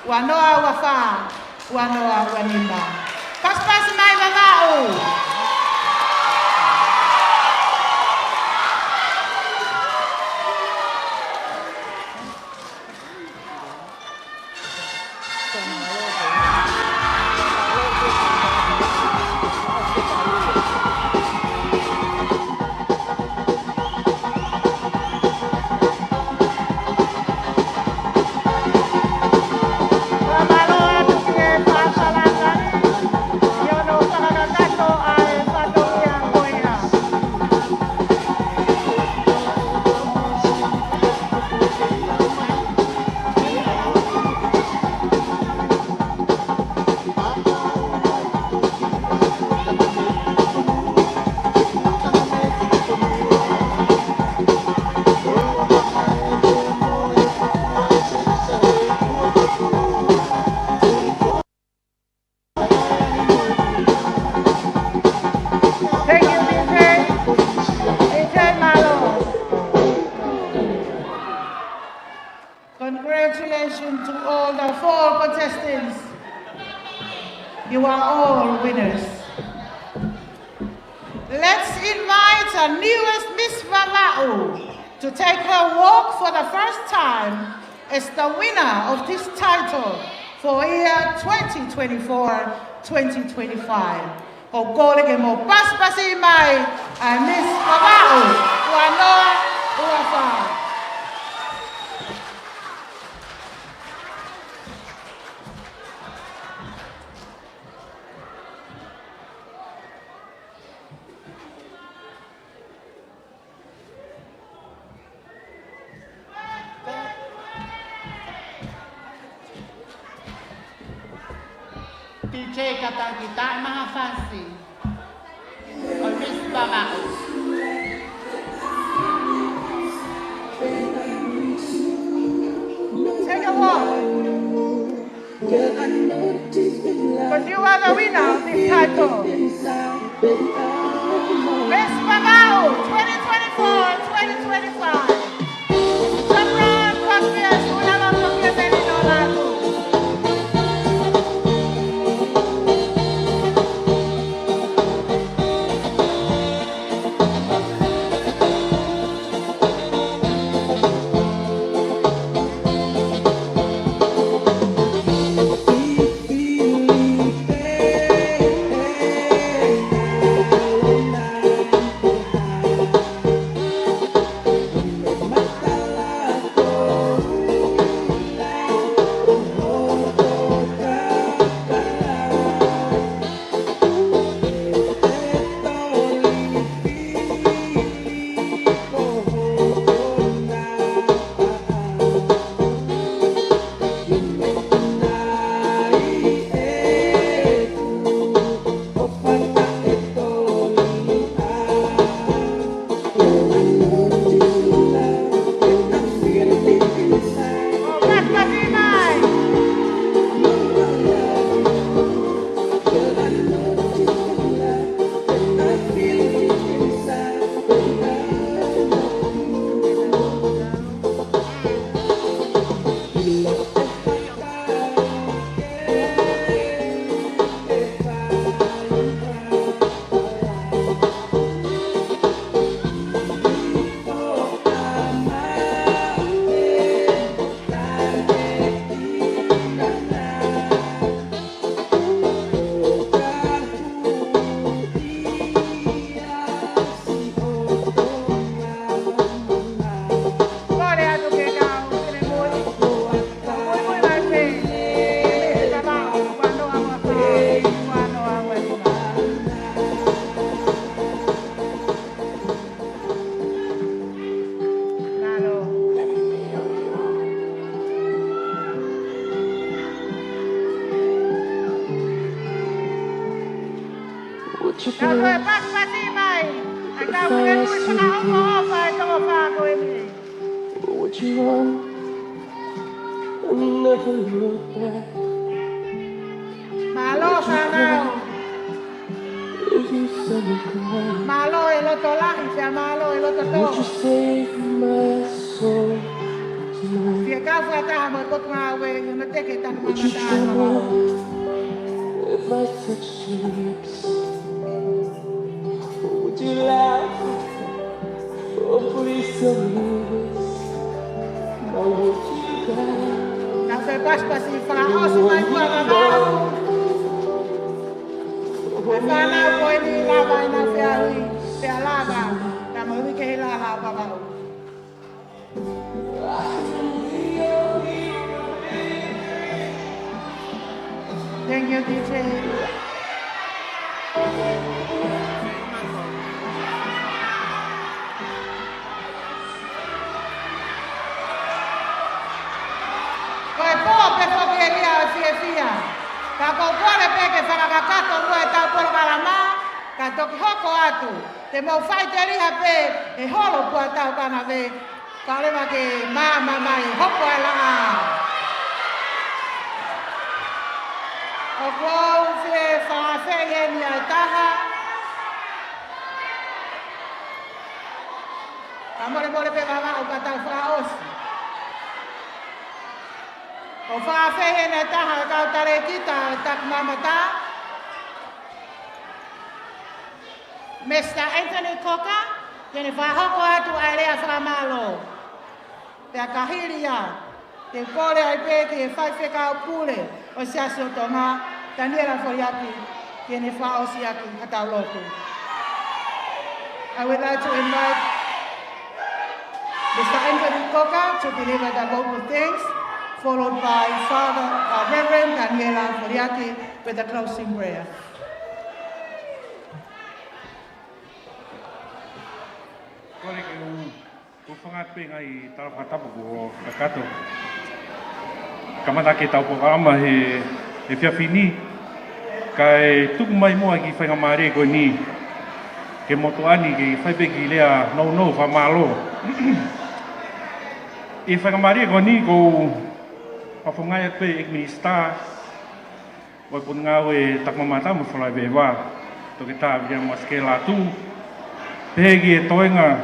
Wanoa Wafa. Wanoa Wanimba. Kaspas Mai Vava'u. Congratulations to all the 4 contestants. You are all winners. Let's invite our newest Miss Vava'u to take her walk for the first time as the winner of this title for year 2024-2025. Ogolege mo paspasi mai a Miss Vava'u Wanoa Uafa. DJ kata kita mahafasi. O Miss Vava'u. Take a walk. Because you are the winner of this title. Miss Vava'u 2024-2025. Safran Cosmius Unaloto Kiabelino Labu. Kau koe pas pasi mai. Kau koe nui paka opa e toko whāko e mi. What you want and never look back. Malo whanau. If you said it correct, Malo e loto lahi, pia malo e loto would you tō. save my soul tonight? Pia kau whataha mo e kotu ngā we, yuna teke taku Would you mamata ai tremble mamau. if I touched your lips? Or would you laugh? Oh, please tell me this. Now would you cry? Kau koe pas pasi whakaosu mai kua mamau. E whanau koe ni lava ina whia hui, whia lava. Ka mo hui ke he lava o mamau. Thank you, DJ. Koe poa pe whakeria o fia. Ka koukuare pe ke whakakakato rua e tau poro kalama, ka toki hoko atu. Te mau whai te riha pe e holo Puataukanave, ka lewa ke māma mai hoko e laa. O kou whie whawhewhi e ni ai taha. Ka more pe Vava'u ka tau whaosi. O whawhewhi e ni ai taha e kau tare kita e taku mamata. Mr. Anthony Coca, tēne whahoko atu ai rea whamalo. Pea kahiria, te kore ai pe ki e whaiwhekau pule o siasi o Tonga, taniera whoriaki, tēne whaosi aki hatau loku. I would like to invite Mr. Anthony Coca to deliver the vocal thanks, followed by Father Reverend Daniela Foriaki with a closing prayer. Kore ke o whangat pe ngai tala whatapu ko kakato. Kamata ke tau pokarama he whiawhini. Kai tuku mai moa ki whainga maare koe ni. Ke motoani ke whaipe ki lea nou whamalo. E whainga maare koe ni ko whawhangai at pe ek minista. Wai pun ngawe tak mamata mo whalai bewa. Toke tā via maske la tu. Pegi e toenga,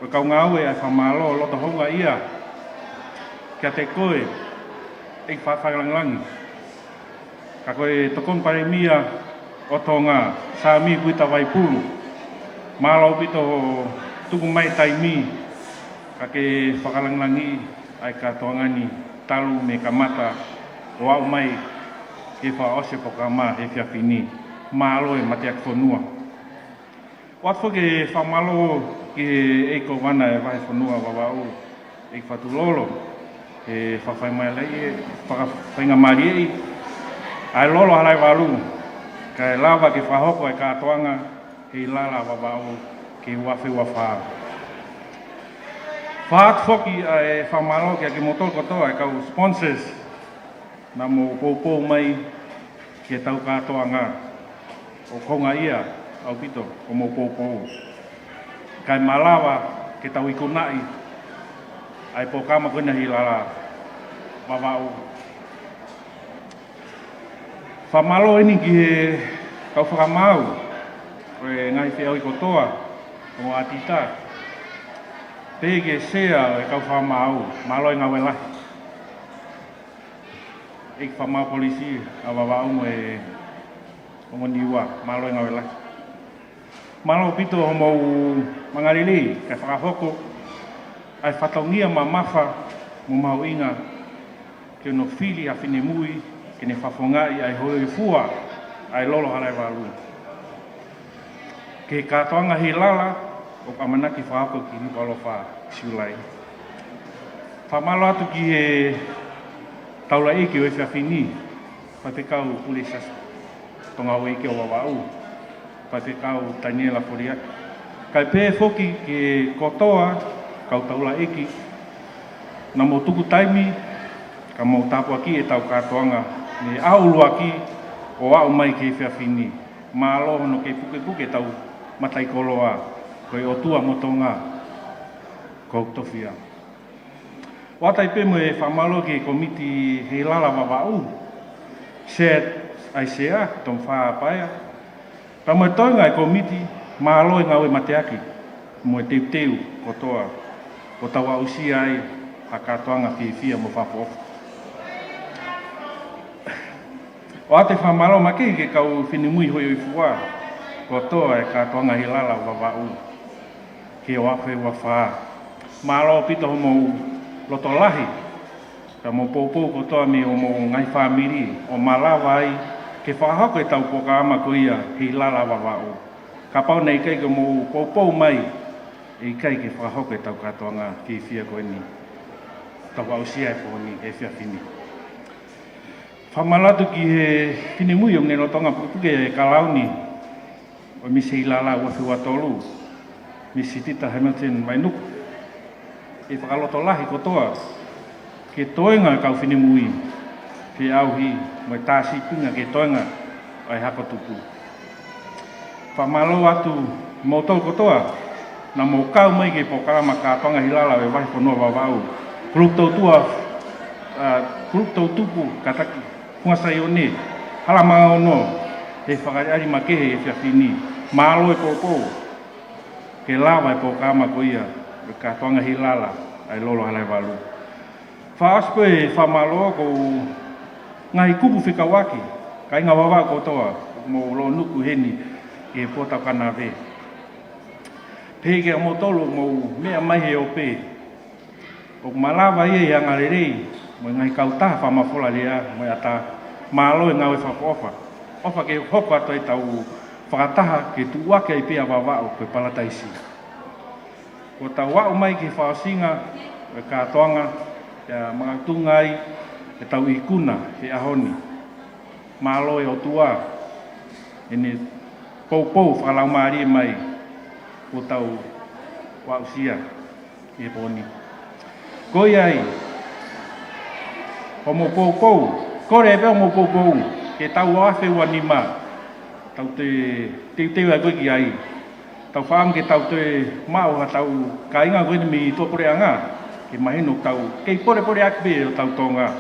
o kau ngau e a whamalo loto honga ia. Kia te koe, e whawhangalangi. Ka koe tokon pare mia o Tonga, sa mi kuita waipuru. Malo pito tuku mai taimi, ka ke whakalangi ai ka toangani talu me kamata o au mai ke whaose pokama he whiawhini. Malo e mateak whanua. Wat fo ke whamalo ke eiko wana e wahe whanua Vava'u e whatu Lolo. E whawhai mai lei e whakawhainga mari e. Ai Lolo Halaevalu. Ka e lava ke whahoko e kātoanga Heilala Vava'u ke wafe wawha. Whaat foki e whamalo ke ake motol kotoa e kau sponsors na mo poupou mai ke tau kātoanga o konga ia. Au pito, o mo poupou. Kai malawa ke tau ikunai, ai pokama kuna Heilala Vava'u. Whamalo ini ki he kau whakamau, koe ngai whiau i kotoa, o atita. Pege sea e kau whamau, malo i ngawe lahi. Ik whamau polisi a Vava'u mo e o niwa, malo i ngawe lahi. Malo pito ho mau mangalili, kai whakahoko, ai whataungia ma mawha mo mau inga, ke no whili a whine mui, ke ne whawhongai ai hoi fua, ai Lolo Halaevalu. Ke kātoanga Heilala, o ka manaki whahoko ki Nupalofa siulai. Whamalo atu ki he taula eke o e whiawhini, whapekau pule sas tonga o eke o Vava'u. Pai kau Daniela Foriaki. Kai pē foki ke kotoa, kau taula eki. Na mo tuku taimi, ka mo tapu aki e tau kātoanga. Me au lua ki o au mai ke whiawhini. Malo no ke puke tau matai koloa koe o tua mo Tonga ko tofia. Watai pe mo e whamalo ke komiti Heilala Vava'u set ai sea tom wha paia. Pa mo toinga e komiti malo e ngawe mateaki mo e teu kotoa ko tawa usia ai hakatoanga fia mo whapofu. O ate whamalo maki ke kau whinimui hoi fua ko toa e katoanga Heilala Vava'u ke o awhe wa wha. Malo pito mo loto Lahi ka mo poupou ko toa me o mo ngai whamiri o malawa ai ke whahako e tau poka ama ko ia Heilala Vava'u. Ka pau nei kai ke mo poupou mai e kai ke whahako e tau katoanga fia ko ni. Tau ausia e poni e fia fini. Whamalatu ki he whinimui o mneno Tonga puke e kalauni o misi Heilala ua whiwa tolu misi Tita Hamilton Mainuku e whakaloto Lahi kotoa ke toenga kau whinimui ke auhi mo e tāsi pinga ke toenga ai hako tupu. Whamalo atu mo tol kotoa na mo kau mai ke pokarama kātonga Heilala e wahi whanua Vava'u grup tau tupu kataki Kuasai o ne, hala maa ono, e whakariari makehe e whiawhini, malo e kōpō, ke lawa e pōkama ko ia, e katoanga Heilala, ai Lolo Halaevalu. Whaaspo e whamalo ko ngai kupu whikawaki, ka inga Vava'u kotoa, mo lo nuku heni e Puataukanave. Pege mo tolo mo mea mai he o pē, o malawa ia i angarerei, mo ngai kautaha whamafola lea mo ata malo e ngawe whakofa. Ofa ke hoko ato e tau whakataha ke tuwake ai pia Vava'u koe Palataisi. Ko tau wa'u mai ke whaosinga e kātoanga e mga tungai e tau ikuna e ahoni. Malo e o tua e ne poupou whakalau maari mai ko tau wa'u sia e poni. Koi ai o mo poupou, kore e peo mo poupou, ke tau awhe ua nima, tau te teu a koe ki ai. Tau whaam ke tau te mao ha tau ka inga koe ni mi tōpore anga, ke mahino tau, kei pore akpe o tau Tonga.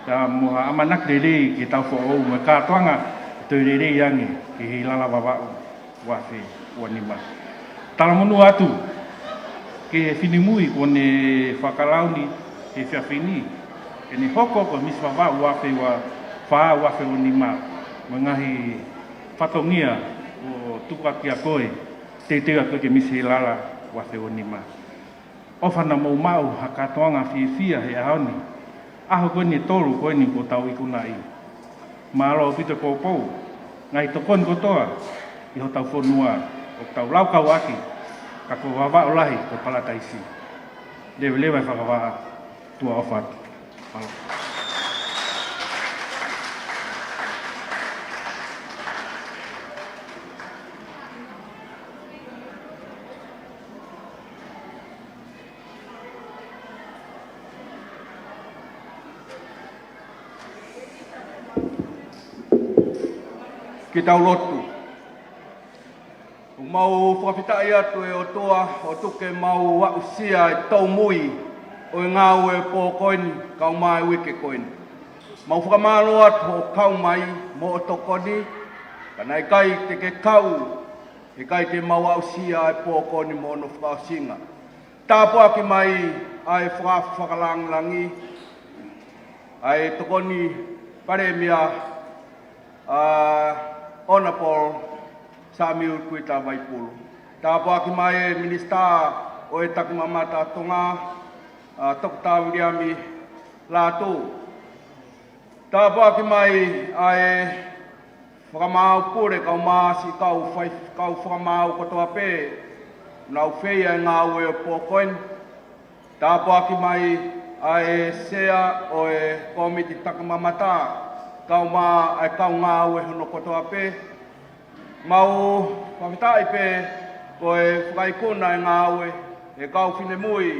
Ta moha amanak rerei ke tau whaou, me kātoanga, te rerei ange, ke Heilala Vava'u, wawhe ua nima. Talamonu atu, ke whinimui kone whakalauni, ke whiawhini, e ni hoko ko misi Vava'u wafe wa wha wafe o ni ma mangahi whatongia o tukaki a koe te a koe ke misi Heilala wafe o ni ma ofana mau mau hakatoanga fia he ahoni aho koe ni tolu koe ni ko tau ikunai malo pito poupou ngai tokon kotoa iho tau whonua o tau laukau aki kako Vava'u Lahi ko Palataisi lewe whakawaa tua ofat. Ki tau lotu. O mau whakawhitai atu e o toa, o tuke mau wausia e tau mui o ngāu e pō koini, kau mai wike koini. Mau whakamalo atu o kau mai mo o tokoni, kana e kai te ke kau, e kai te mau wausia e pō koini mo no whakausinga. Tāpo aki mai ai whakalangi, ai tokoni paremia Honorable Samuel Kuita Vaipulu. Tāpo aki mai e minista o e takumamata Tonga, Tokta Wiriami Lātou. Tāpo aki mai ai whakamau pure kau maasi kau whakamau kotoa pē, nau whea e ngā ue o pōkoin. Tāpo aki mai ai sea o e komiti takumamata, kau mā ai kau ngā ue hono kotoa pē. Mau whamitai pē ko e whakaikuna e ngā ue e kau whinemui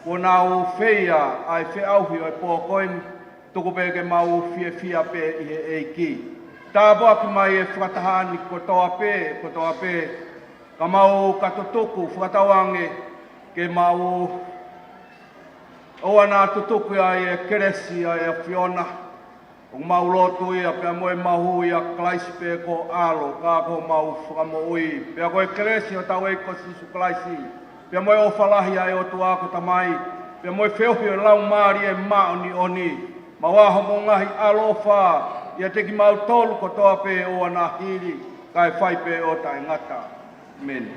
ko nau whea ai wheauhi o e pōkoin tuku pē ke mau whia pē i he eiki. Tāpua ki mai e whakatahani ko toa pē, ka mau katotoku whakatawange ke mau o ana tutuku ai e keresi ai e Fiona. O mau lotu ia pia moe mahu ia klaisi pe ko alo, ka ko mau whakamoui. Pia koe keresi o tau e ko sisu klaisi. Pia moe o whalahi ai o tuako tamai. Pia moe whewhi o lau maari e maoni oni. Mawaho mo ngahi alofa. Ia teki mau tolu ko toa pe o ana hiri. Kai whai pe o tai ngata. Mene.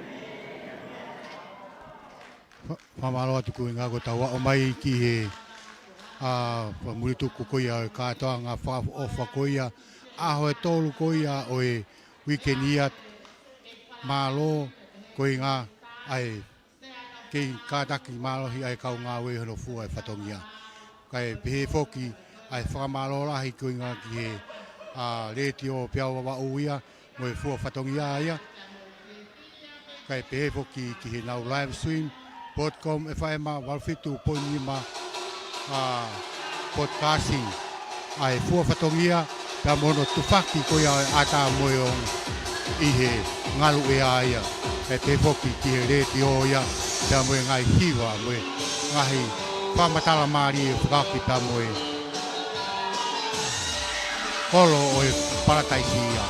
Whamalo atu koe ngā ko tawa o mai ki he muri tuku koia o katoa ngā whaofa koia. Aho e tolu koia o e wikenia malo koe ngā ai kei kātaki malohi ai kau ngā wei hono fua e whatongia. Kai pehe foki ai whakamalo lahi koe ngā ki he reti o piau Vava'u ia mo e fua whatongia ia. Kai pehe foki ki he nau live stream Podcom e whaema walwhitu poinima podcasting ai fua whatongia pia mono tufaki koia ata moeong i he ngalu e aia e te foki ki he reti o ia pia moe ngai hiwa moe ngahi whamatala maari e whakaki pia moe kolo o e Palataisi ia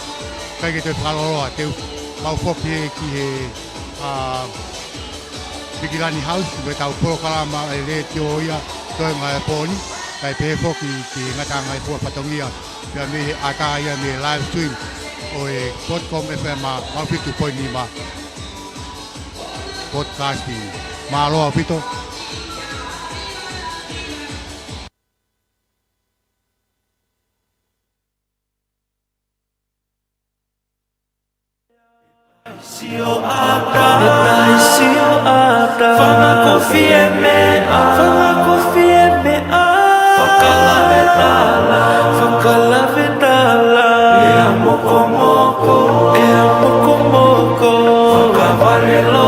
kai ke te whaloloa te mau foki e ki he Pikilani house me tau porokalama e reti o ia toi ngai poni kai pe foki ki ngata ngai fua patongia pia me ata ia me live stream o e Podcom FM ma fitu poini ma podcasting ma loa pito Sio ata, fama confie me Fakalave tala, ea moko moko, fakavare lo.